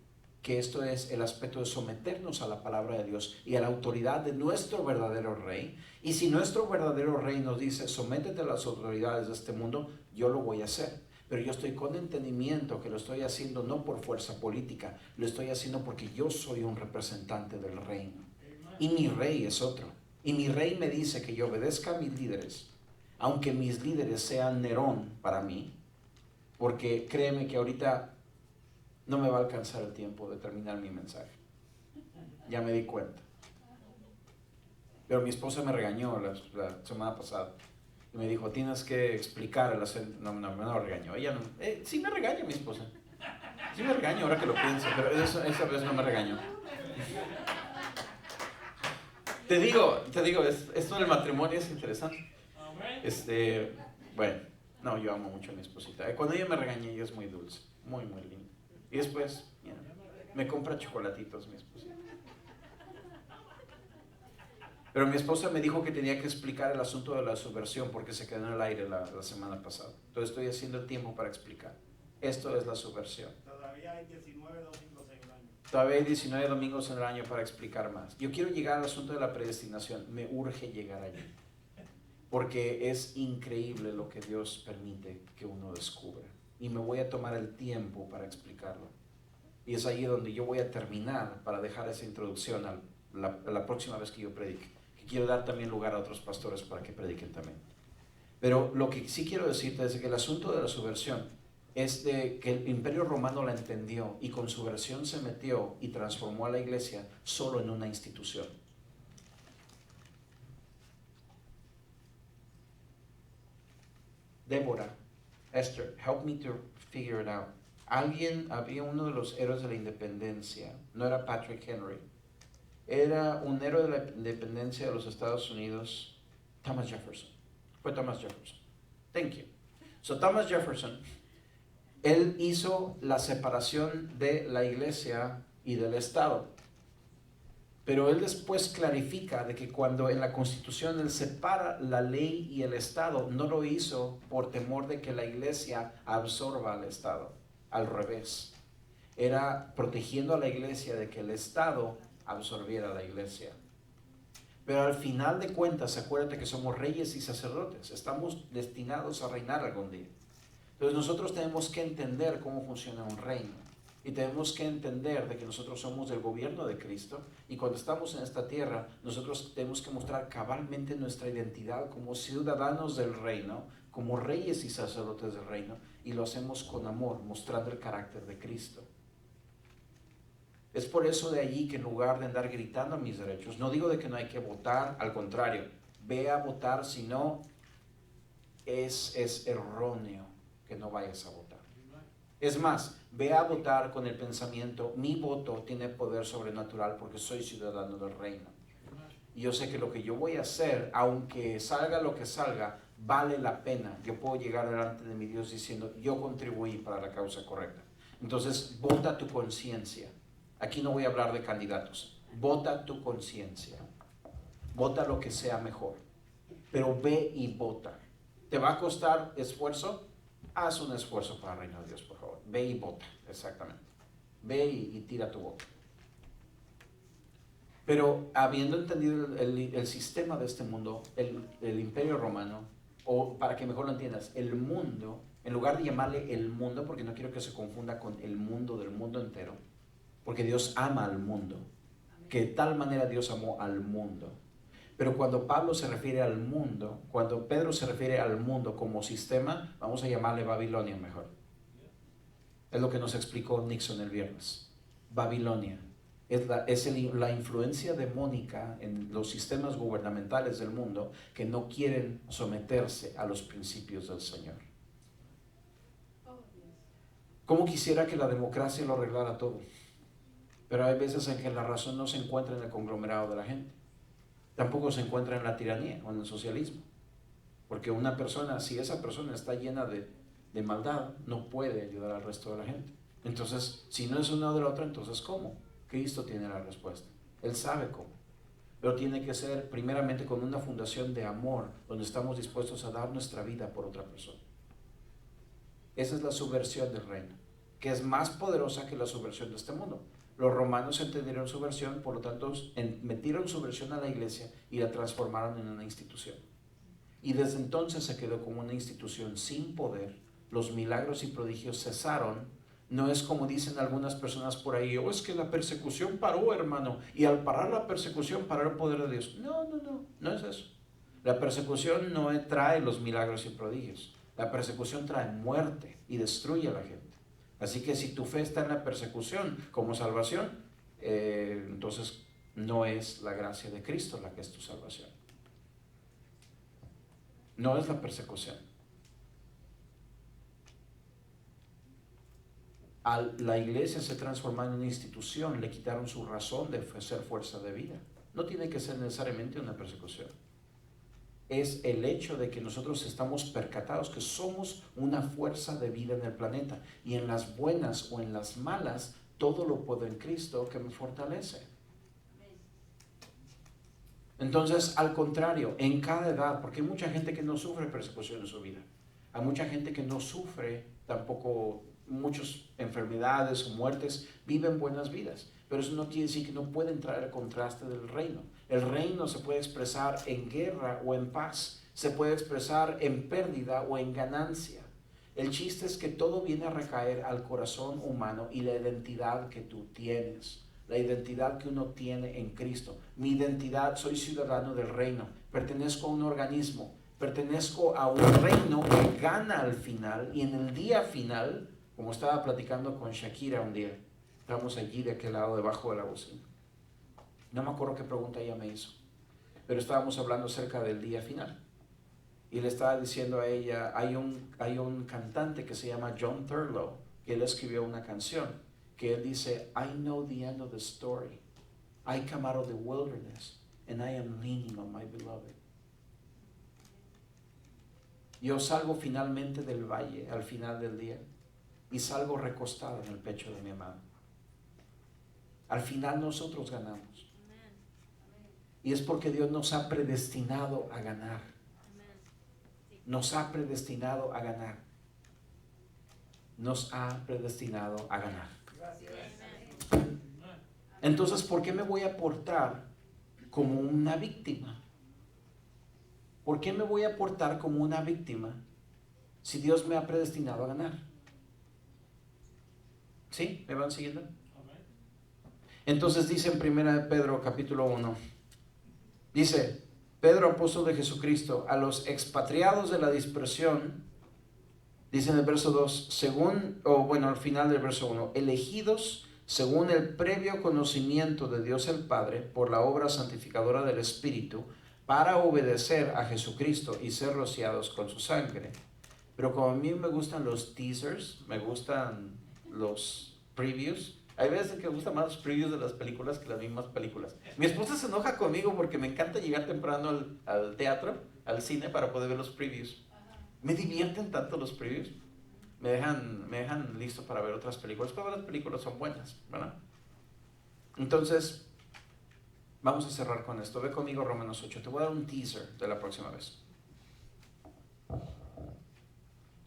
que esto es el aspecto de someternos a la palabra de Dios y a la autoridad de nuestro verdadero rey. Y si nuestro verdadero rey nos dice, sométete a las autoridades de este mundo, yo lo voy a hacer. Pero yo estoy con entendimiento que lo estoy haciendo no por fuerza política, lo estoy haciendo porque yo soy un representante del reino. Y mi rey es otro. Y mi rey me dice que yo obedezca a mis líderes, aunque mis líderes sean Nerón para mí, porque créeme que ahorita no me va a alcanzar el tiempo de terminar mi mensaje. Ya me di cuenta. Pero mi esposa me regañó la semana pasada. Y me dijo, tienes que explicar el acento. No, me lo regañó. Ella no. Sí me regaña mi esposa. Sí me regaña ahora que lo pienso. Pero esa vez no me regañó. Te digo, esto del matrimonio es interesante. Bueno, no, yo amo mucho a mi esposita. Cuando ella me regaña, ella es muy dulce. Muy, muy linda. Y después, mira, me compra chocolatitos mi esposita. Pero mi esposa me dijo que tenía que explicar el asunto de la subversión porque se quedó en el aire la semana pasada. Entonces estoy haciendo el tiempo para explicar. Esto es la subversión. Todavía hay 19 domingos en el año. Todavía hay 19 domingos en el año para explicar más. Yo quiero llegar al asunto de la predestinación. Me urge llegar allí. Porque es increíble lo que Dios permite que uno descubra. Y me voy a tomar el tiempo para explicarlo. Y es ahí donde yo voy a terminar para dejar esa introducción a la próxima vez que yo predique. Que quiero dar también lugar a otros pastores para que prediquen también. Pero lo que sí quiero decirte es que el asunto de la subversión es de que el Imperio Romano la entendió y con subversión se metió y transformó a la iglesia solo en una institución. Débora, Esther, help me to figure it out. Había uno de los héroes de la independencia, no era Patrick Henry, era un héroe de la independencia de los Estados Unidos, Thomas Jefferson. Fue Thomas Jefferson. Thank you. So Thomas Jefferson, él hizo la separación de la iglesia y del Estado. Pero él después clarifica de que cuando en la Constitución él separa la ley y el Estado, no lo hizo por temor de que la iglesia absorba al Estado. Al revés. Era protegiendo a la iglesia de que el Estado absorbiera a la iglesia. Pero al final de cuentas, acuérdate que somos reyes y sacerdotes. Estamos destinados a reinar algún día. Entonces nosotros tenemos que entender cómo funciona un reino. Y tenemos que entender de que nosotros somos del gobierno de Cristo. Y cuando estamos en esta tierra, nosotros tenemos que mostrar cabalmente nuestra identidad como ciudadanos del reino, como reyes y sacerdotes del reino. Y lo hacemos con amor, mostrando el carácter de Cristo. Es por eso de allí que en lugar de andar gritando mis derechos, no digo de que no hay que votar, al contrario, ve a votar, si no, es erróneo que no vayas a votar. Es más, ve a votar con el pensamiento, mi voto tiene poder sobrenatural porque soy ciudadano del reino. Y yo sé que lo que yo voy a hacer, aunque salga lo que salga, vale la pena. Yo puedo llegar delante de mi Dios diciendo, yo contribuí para la causa correcta. Entonces, vota tu conciencia. Aquí no voy a hablar de candidatos. Vota tu conciencia. Vota lo que sea mejor. Pero ve y vota. ¿Te va a costar esfuerzo? Haz un esfuerzo para el reino de Dios, por favor. Ve y vota, exactamente. Ve y tira tu voto. Pero habiendo entendido el sistema de este mundo, el Imperio Romano, o para que mejor lo entiendas, el mundo, en lugar de llamarle el mundo, porque no quiero que se confunda con el mundo del mundo entero, porque Dios ama al mundo, que de tal manera Dios amó al mundo. Pero cuando Pablo se refiere al mundo, cuando Pedro se refiere al mundo como sistema, vamos a llamarle Babilonia mejor. Es lo que nos explicó Nixon el viernes. Babilonia es la influencia demónica en los sistemas gubernamentales del mundo que no quieren someterse a los principios del Señor. ¿Cómo quisiera que la democracia lo arreglara todo? Pero hay veces en que la razón no se encuentra en el conglomerado de la gente. Tampoco se encuentra en la tiranía o en el socialismo. Porque una persona, si esa persona está llena de maldad, no puede ayudar al resto de la gente. Entonces, si no es una de la otra, entonces ¿cómo? Cristo tiene la respuesta. Él sabe cómo. Pero tiene que ser primeramente con una fundación de amor, donde estamos dispuestos a dar nuestra vida por otra persona. Esa es la subversión del reino, que es más poderosa que la subversión de este mundo. Los romanos entendieron su versión, por lo tanto metieron su versión a la iglesia y la transformaron en una institución. Y desde entonces se quedó como una institución sin poder. Los milagros y prodigios cesaron. No es como dicen algunas personas por ahí, es que la persecución paró, hermano, y al parar la persecución paró el poder de Dios. No es eso. La persecución no trae los milagros y prodigios. La persecución trae muerte y destruye a la gente. Así que si tu fe está en la persecución como salvación, entonces no es la gracia de Cristo la que es tu salvación. No es la persecución. La iglesia se transformó en una institución, le quitaron su razón de ser fuerza de vida. No tiene que ser necesariamente una persecución. Es el hecho de que nosotros estamos percatados que somos una fuerza de vida en el planeta, y en las buenas o en las malas, todo lo puedo en Cristo que me fortalece. Entonces, al contrario, en cada edad, porque hay mucha gente que no sufre persecución en su vida, hay mucha gente que no sufre tampoco muchas enfermedades o muertes, viven buenas vidas, pero eso no quiere decir que no pueden traer el contraste del reino. El reino se puede expresar en guerra o en paz, se puede expresar en pérdida o en ganancia. El chiste es que todo viene a recaer al corazón humano y la identidad que tú tienes, la identidad que uno tiene en Cristo. Mi identidad, soy ciudadano del reino, pertenezco a un organismo, pertenezco a un reino que gana al final, y en el día final, como estaba platicando con Shakira un día, estamos allí de aquel lado debajo de la bocina. No me acuerdo qué pregunta ella me hizo, pero estábamos hablando acerca del día final. Y le estaba diciendo a ella, hay un cantante que se llama John Thurlow, que él escribió una canción, que él dice, I know the end of the story. I come out of the wilderness, and I am leaning on my beloved. Yo salgo finalmente del valle al final del día, y salgo recostado en el pecho de mi amado. Al final nosotros ganamos. Y es porque Dios nos ha predestinado a ganar. Nos ha predestinado a ganar. Nos ha predestinado a ganar. Entonces, ¿por qué me voy a portar como una víctima? ¿Por qué me voy a portar como una víctima si Dios me ha predestinado a ganar? ¿Sí? ¿Me van siguiendo? Entonces dice en 1 Pedro capítulo 1, dice, Pedro, apóstol de Jesucristo, a los expatriados de la dispersión, dice en el verso 2, al final del verso 1, elegidos según el previo conocimiento de Dios el Padre por la obra santificadora del Espíritu, para obedecer a Jesucristo y ser rociados con su sangre. Pero como a mí me gustan los teasers, me gustan los previews, hay veces que me gustan más los previews de las películas que las mismas películas. Mi esposa se enoja conmigo porque me encanta llegar temprano al teatro, al cine, para poder ver los previews. Me divierten tanto los previews. Me dejan listo para ver otras películas. Todas las películas son buenas, ¿verdad? Entonces, vamos a cerrar con esto. Ve conmigo Romanos 8. Te voy a dar un teaser de la próxima vez.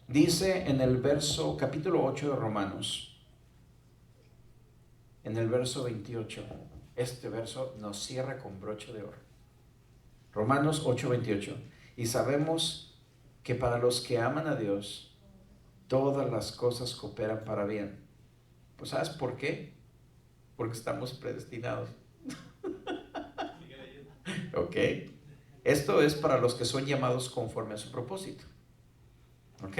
Dice en el capítulo 8 de Romanos, en el verso 28, este verso nos cierra con broche de oro. Romanos 8:28. Y sabemos que para los que aman a Dios, todas las cosas cooperan para bien. Pues ¿sabes por qué? Porque estamos predestinados. Ok. Esto es para los que son llamados conforme a su propósito. Ok.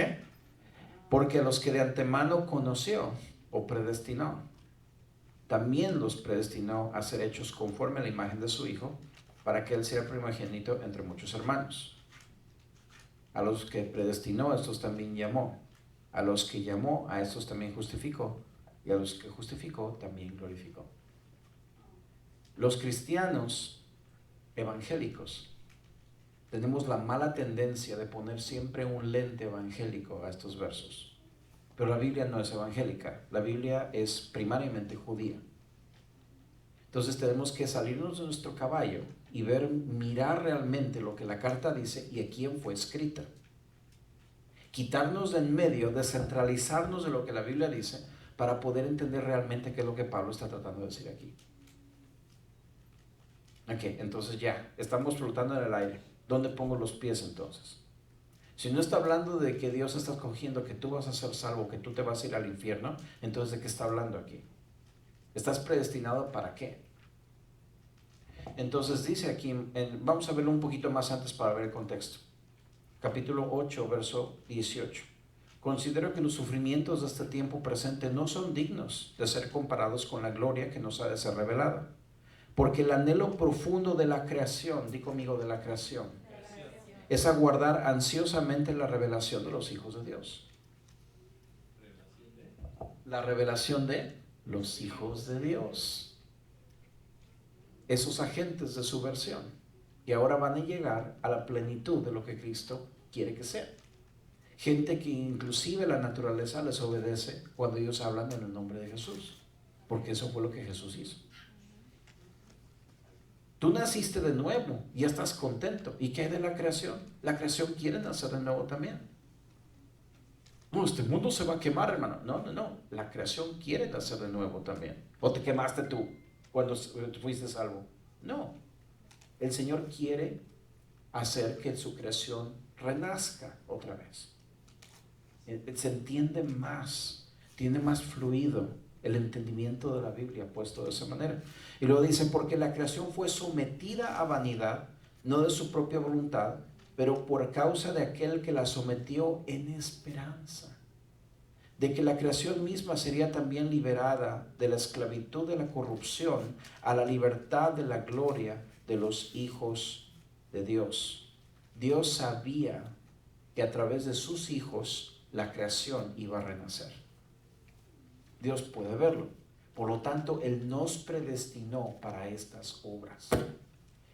Porque a los que de antemano conoció o predestinó, también los predestinó a ser hechos conforme a la imagen de su Hijo, para que Él sea primogénito entre muchos hermanos. A los que predestinó, a estos también llamó. A los que llamó, a estos también justificó. Y a los que justificó, también glorificó. Los cristianos evangélicos tenemos la mala tendencia de poner siempre un lente evangélico a estos versos. Pero la Biblia no es evangélica, la Biblia es primariamente judía. Entonces tenemos que salirnos de nuestro caballo y mirar realmente lo que la carta dice y a quién fue escrita. Quitarnos de en medio, descentralizarnos de lo que la Biblia dice, para poder entender realmente qué es lo que Pablo está tratando de decir aquí. Ok, entonces ya, estamos flotando en el aire. ¿Dónde pongo los pies entonces? Si no está hablando de que Dios está escogiendo que tú vas a ser salvo, que tú te vas a ir al infierno, entonces ¿de qué está hablando aquí? ¿Estás predestinado para qué? Entonces dice aquí, vamos a verlo un poquito más antes para ver el contexto. Capítulo 8, verso 18. Considero que los sufrimientos de este tiempo presente no son dignos de ser comparados con la gloria que nos ha de ser revelada. Porque el anhelo profundo de la creación, di conmigo, de la creación, es aguardar ansiosamente la revelación de los hijos de Dios. La revelación de los hijos de Dios. Esos agentes de su versión. Y ahora van a llegar a la plenitud de lo que Cristo quiere que sea. Gente que inclusive la naturaleza les obedece cuando ellos hablan en el nombre de Jesús. Porque eso fue lo que Jesús hizo. Tú naciste de nuevo y ya estás contento. ¿Y qué hay de la creación? La creación quiere nacer de nuevo también. No, este mundo se va a quemar, hermano. No. La creación quiere nacer de nuevo también. ¿O te quemaste tú cuando fuiste salvo? No. El Señor quiere hacer que su creación renazca otra vez. Se entiende más, tiene más fluido el entendimiento de la Biblia puesto de esa manera. Y luego dice, porque la creación fue sometida a vanidad, no de su propia voluntad, pero por causa de aquel que la sometió en esperanza, de que la creación misma sería también liberada de la esclavitud de la corrupción a la libertad de la gloria de los hijos de Dios. Dios sabía que a través de sus hijos la creación iba a renacer. Dios puede verlo. Por lo tanto, Él nos predestinó para estas obras.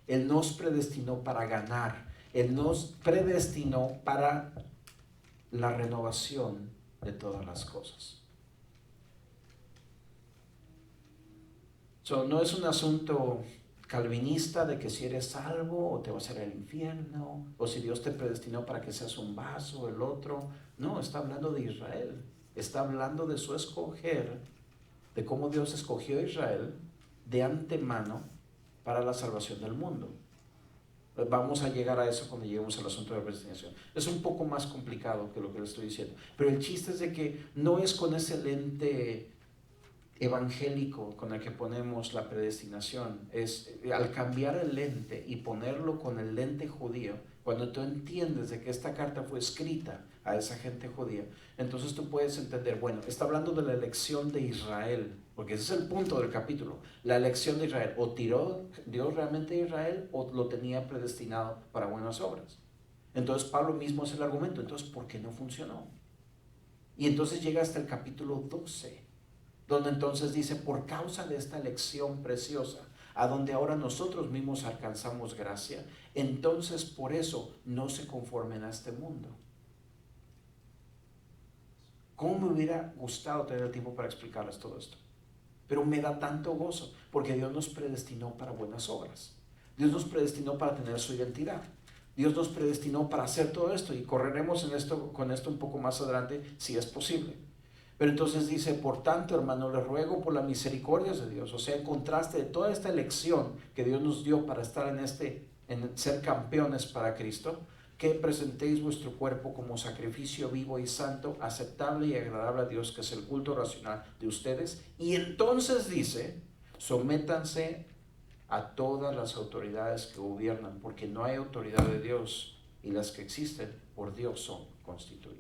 Él nos predestinó para ganar. Él nos predestinó para la renovación de todas las cosas. No es un asunto calvinista de que si eres salvo o te vas a ir al infierno, o si Dios te predestinó para que seas un vaso o el otro. No, está hablando de Israel. Está hablando de su escoger, de cómo Dios escogió a Israel de antemano para la salvación del mundo. Vamos a llegar a eso cuando lleguemos al asunto de la predestinación. Es un poco más complicado que lo que le estoy diciendo, pero el chiste es de que no es con ese lente evangélico con el que ponemos la predestinación. Es al cambiar el lente y ponerlo con el lente judío. Cuando tú entiendes de que esta carta fue escrita a esa gente judía, entonces tú puedes entender, bueno, está hablando de la elección de Israel, porque ese es el punto del capítulo, la elección de Israel. ¿O tiró Dios realmente a Israel o lo tenía predestinado para buenas obras? Entonces Pablo mismo hace el argumento, entonces ¿por qué no funcionó? Y entonces llega hasta el capítulo 12, donde entonces dice, por causa de esta elección preciosa, a donde ahora nosotros mismos alcanzamos gracia, entonces por eso no se conformen a este mundo. ¿Cómo me hubiera gustado tener el tiempo para explicarles todo esto? Pero me da tanto gozo, porque Dios nos predestinó para buenas obras. Dios nos predestinó para tener su identidad. Dios nos predestinó para hacer todo esto, y correremos con esto un poco más adelante, si es posible. Pero entonces dice, por tanto, hermano, les ruego por las misericordias de Dios, o sea, en contraste de toda esta elección que Dios nos dio para estar en ser campeones para Cristo, que presentéis vuestro cuerpo como sacrificio vivo y santo, aceptable y agradable a Dios, que es el culto racional de ustedes. Y entonces dice, sométanse a todas las autoridades que gobiernan, porque no hay autoridad de Dios, y las que existen por Dios son constituidas.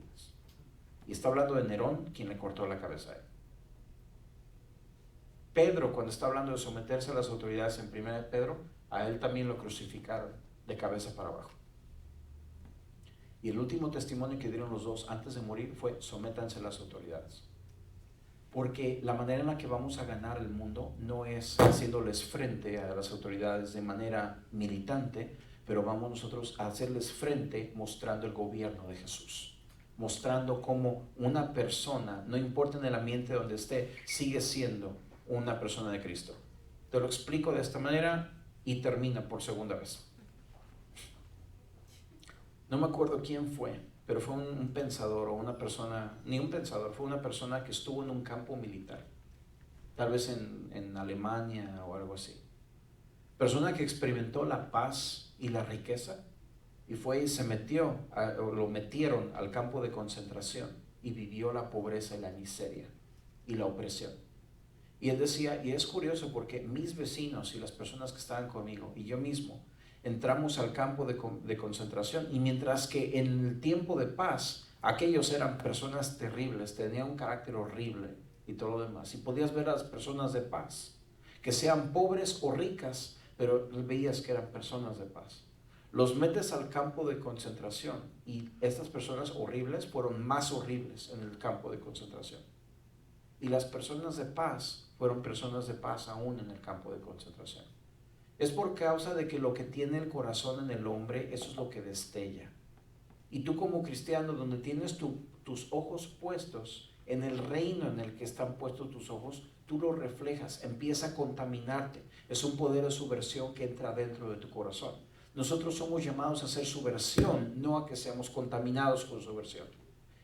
Y está hablando de Nerón, quien le cortó la cabeza a él. Pedro, cuando está hablando de someterse a las autoridades en 1 Pedro, a él también lo crucificaron de cabeza para abajo. Y el último testimonio que dieron los dos antes de morir fue, sométanse a las autoridades. Porque la manera en la que vamos a ganar el mundo no es haciéndoles frente a las autoridades de manera militante, pero vamos nosotros a hacerles frente mostrando el gobierno de Jesús. Mostrando cómo una persona, no importa en el ambiente donde esté, sigue siendo una persona de Cristo. Te lo explico de esta manera y termina por segunda vez. No me acuerdo quién fue, pero fue un pensador o una persona, ni un pensador, fue una persona que estuvo en un campo militar, tal vez en Alemania o algo así. Persona que experimentó la paz y la riqueza y fue y se metió, o lo metieron al campo de concentración y vivió la pobreza y la miseria y la opresión. Y él decía, y es curioso porque mis vecinos y las personas que estaban conmigo y yo mismo entramos al campo de concentración, y mientras que en el tiempo de paz aquellos eran personas terribles, tenían un carácter horrible y todo lo demás, y podías ver a las personas de paz, que sean pobres o ricas, pero veías que eran personas de paz. Los metes al campo de concentración y estas personas horribles fueron más horribles en el campo de concentración. Y las personas de paz fueron personas de paz aún en el campo de concentración. Es por causa de que lo que tiene el corazón en el hombre, eso es lo que destella. Y tú como cristiano, donde tienes tus ojos puestos en el reino en el que están puestos tus ojos, tú lo reflejas, empieza a contaminarte. Es un poder de subversión que entra dentro de tu corazón. Nosotros somos llamados a hacer subversión, no a que seamos contaminados con subversión.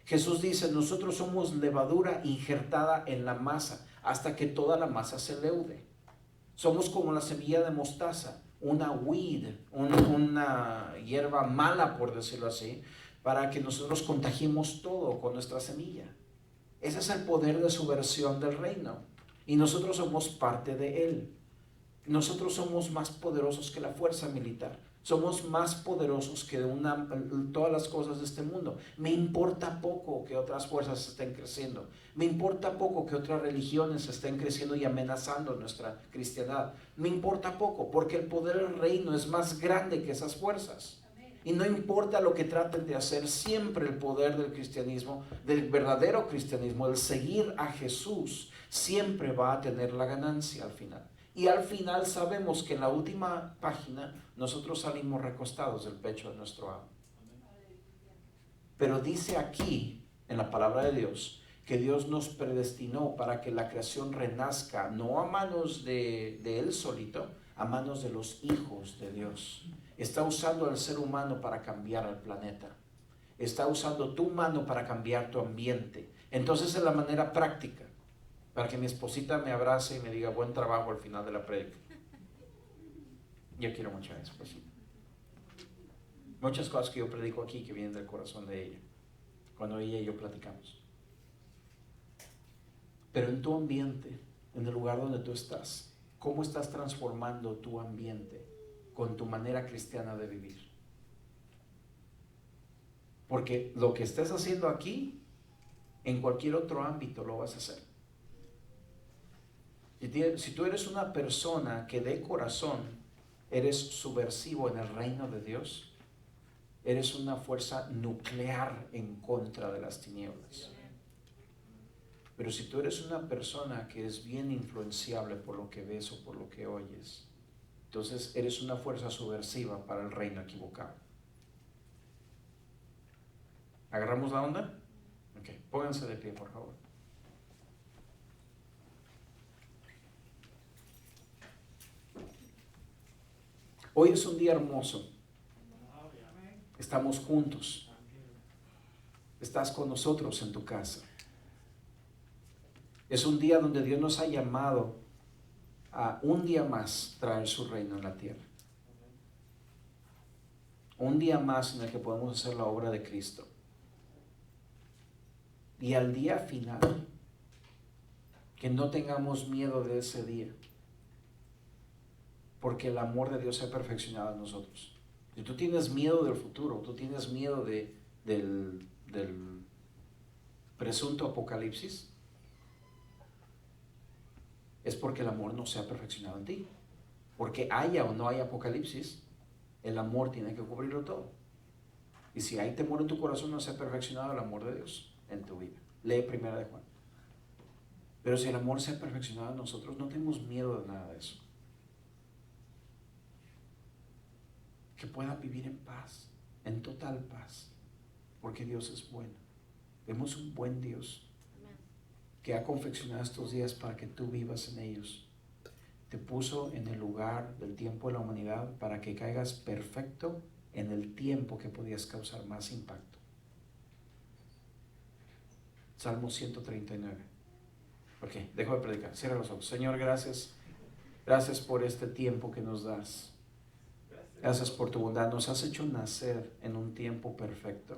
Jesús dice, nosotros somos levadura injertada en la masa hasta que toda la masa se leude. Somos como la semilla de mostaza, una weed, una hierba mala, por decirlo así, para que nosotros contagiemos todo con nuestra semilla. Ese es el poder de subversión del reino y nosotros somos parte de él. Nosotros somos más poderosos que la fuerza militar. Somos más poderosos que todas las cosas de este mundo. Me importa poco que otras fuerzas estén creciendo. Me importa poco que otras religiones estén creciendo y amenazando nuestra cristiandad. Me importa poco porque el poder del reino es más grande que esas fuerzas. Y no importa lo que traten de hacer, siempre el poder del cristianismo, del verdadero cristianismo, el seguir a Jesús, siempre va a tener la ganancia al final. Y al final sabemos que en la última página nosotros salimos recostados del pecho de nuestro amo. Pero dice aquí, en la palabra de Dios, que Dios nos predestinó para que la creación renazca, no a manos de Él solito, a manos de los hijos de Dios. Está usando al ser humano para cambiar al planeta. Está usando tu mano para cambiar tu ambiente. Entonces, en la manera práctica, para que mi esposita me abrace y me diga buen trabajo al final de la prédica. Yo quiero mucho a mi esposita. Muchas cosas que yo predico aquí que vienen del corazón de ella, cuando ella y yo platicamos. Pero en tu ambiente, en el lugar donde tú estás, ¿cómo estás transformando tu ambiente con tu manera cristiana de vivir? Porque lo que estés haciendo aquí, en cualquier otro ámbito lo vas a hacer. Si tú eres una persona que de corazón eres subversivo en el reino de Dios, eres una fuerza nuclear en contra de las tinieblas. Pero si tú eres una persona que es bien influenciable por lo que ves o por lo que oyes, entonces eres una fuerza subversiva para el reino equivocado. ¿Agarramos la onda? Ok, pónganse de pie, por favor. Hoy es un día hermoso. Estamos juntos. Estás con nosotros en tu casa. Es un día donde Dios nos ha llamado a un día más traer su reino en la tierra. Un día más en el que podemos hacer la obra de Cristo. Y al día final, que no tengamos miedo de ese día. Porque el amor de Dios se ha perfeccionado en nosotros. Si tú tienes miedo del futuro, tú tienes miedo del presunto apocalipsis, es porque el amor no se ha perfeccionado en ti. Porque haya o no haya apocalipsis, el amor tiene que cubrirlo todo. Y si hay temor en tu corazón, no se ha perfeccionado el amor de Dios en tu vida. Lee 1 de Juan. Pero si el amor se ha perfeccionado en nosotros, no tenemos miedo de nada de eso. Que pueda vivir en paz, en total paz, porque Dios es bueno. Vemos un buen Dios que ha confeccionado estos días para que tú vivas en ellos. Te puso en el lugar del tiempo de la humanidad para que caigas perfecto en el tiempo que podías causar más impacto. Salmo 139. Ok, dejo de predicar. Cierra los ojos. Señor, gracias. Gracias por este tiempo que nos das. Gracias por tu bondad. Nos has hecho nacer en un tiempo perfecto.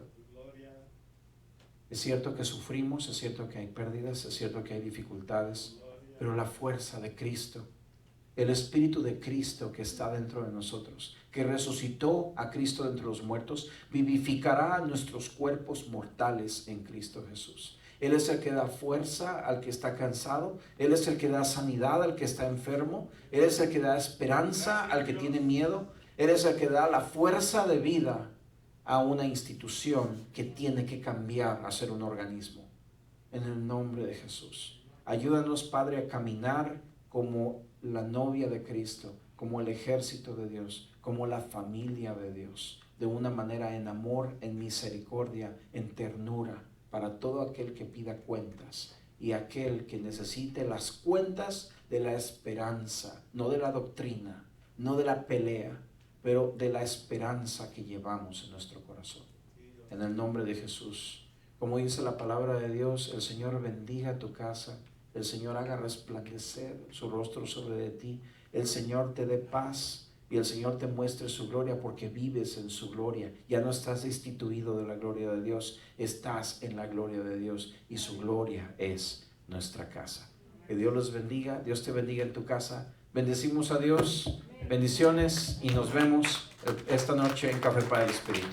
Es cierto que sufrimos, es cierto que hay pérdidas, es cierto que hay dificultades, pero la fuerza de Cristo, el Espíritu de Cristo que está dentro de nosotros, que resucitó a Cristo de entre los muertos, vivificará nuestros cuerpos mortales en Cristo Jesús. Él es el que da fuerza al que está cansado. Él es el que da sanidad al que está enfermo. Él es el que da esperanza al que tiene miedo. Él es el que da la fuerza de vida a una institución que tiene que cambiar a ser un organismo. En el nombre de Jesús. Ayúdanos, Padre, a caminar como la novia de Cristo, como el ejército de Dios, como la familia de Dios, de una manera en amor, en misericordia, en ternura, para todo aquel que pida cuentas y aquel que necesite las cuentas de la esperanza, no de la doctrina, no de la pelea, pero de la esperanza que llevamos en nuestro corazón. En el nombre de Jesús. Como dice la palabra de Dios, el Señor bendiga tu casa, el Señor haga resplandecer su rostro sobre de ti, el Señor te dé paz y el Señor te muestre su gloria porque vives en su gloria. Ya no estás destituido de la gloria de Dios, estás en la gloria de Dios y su gloria es nuestra casa. Que Dios los bendiga, Dios te bendiga en tu casa. Bendecimos a Dios, bendiciones y nos vemos esta noche en Café para el Espíritu.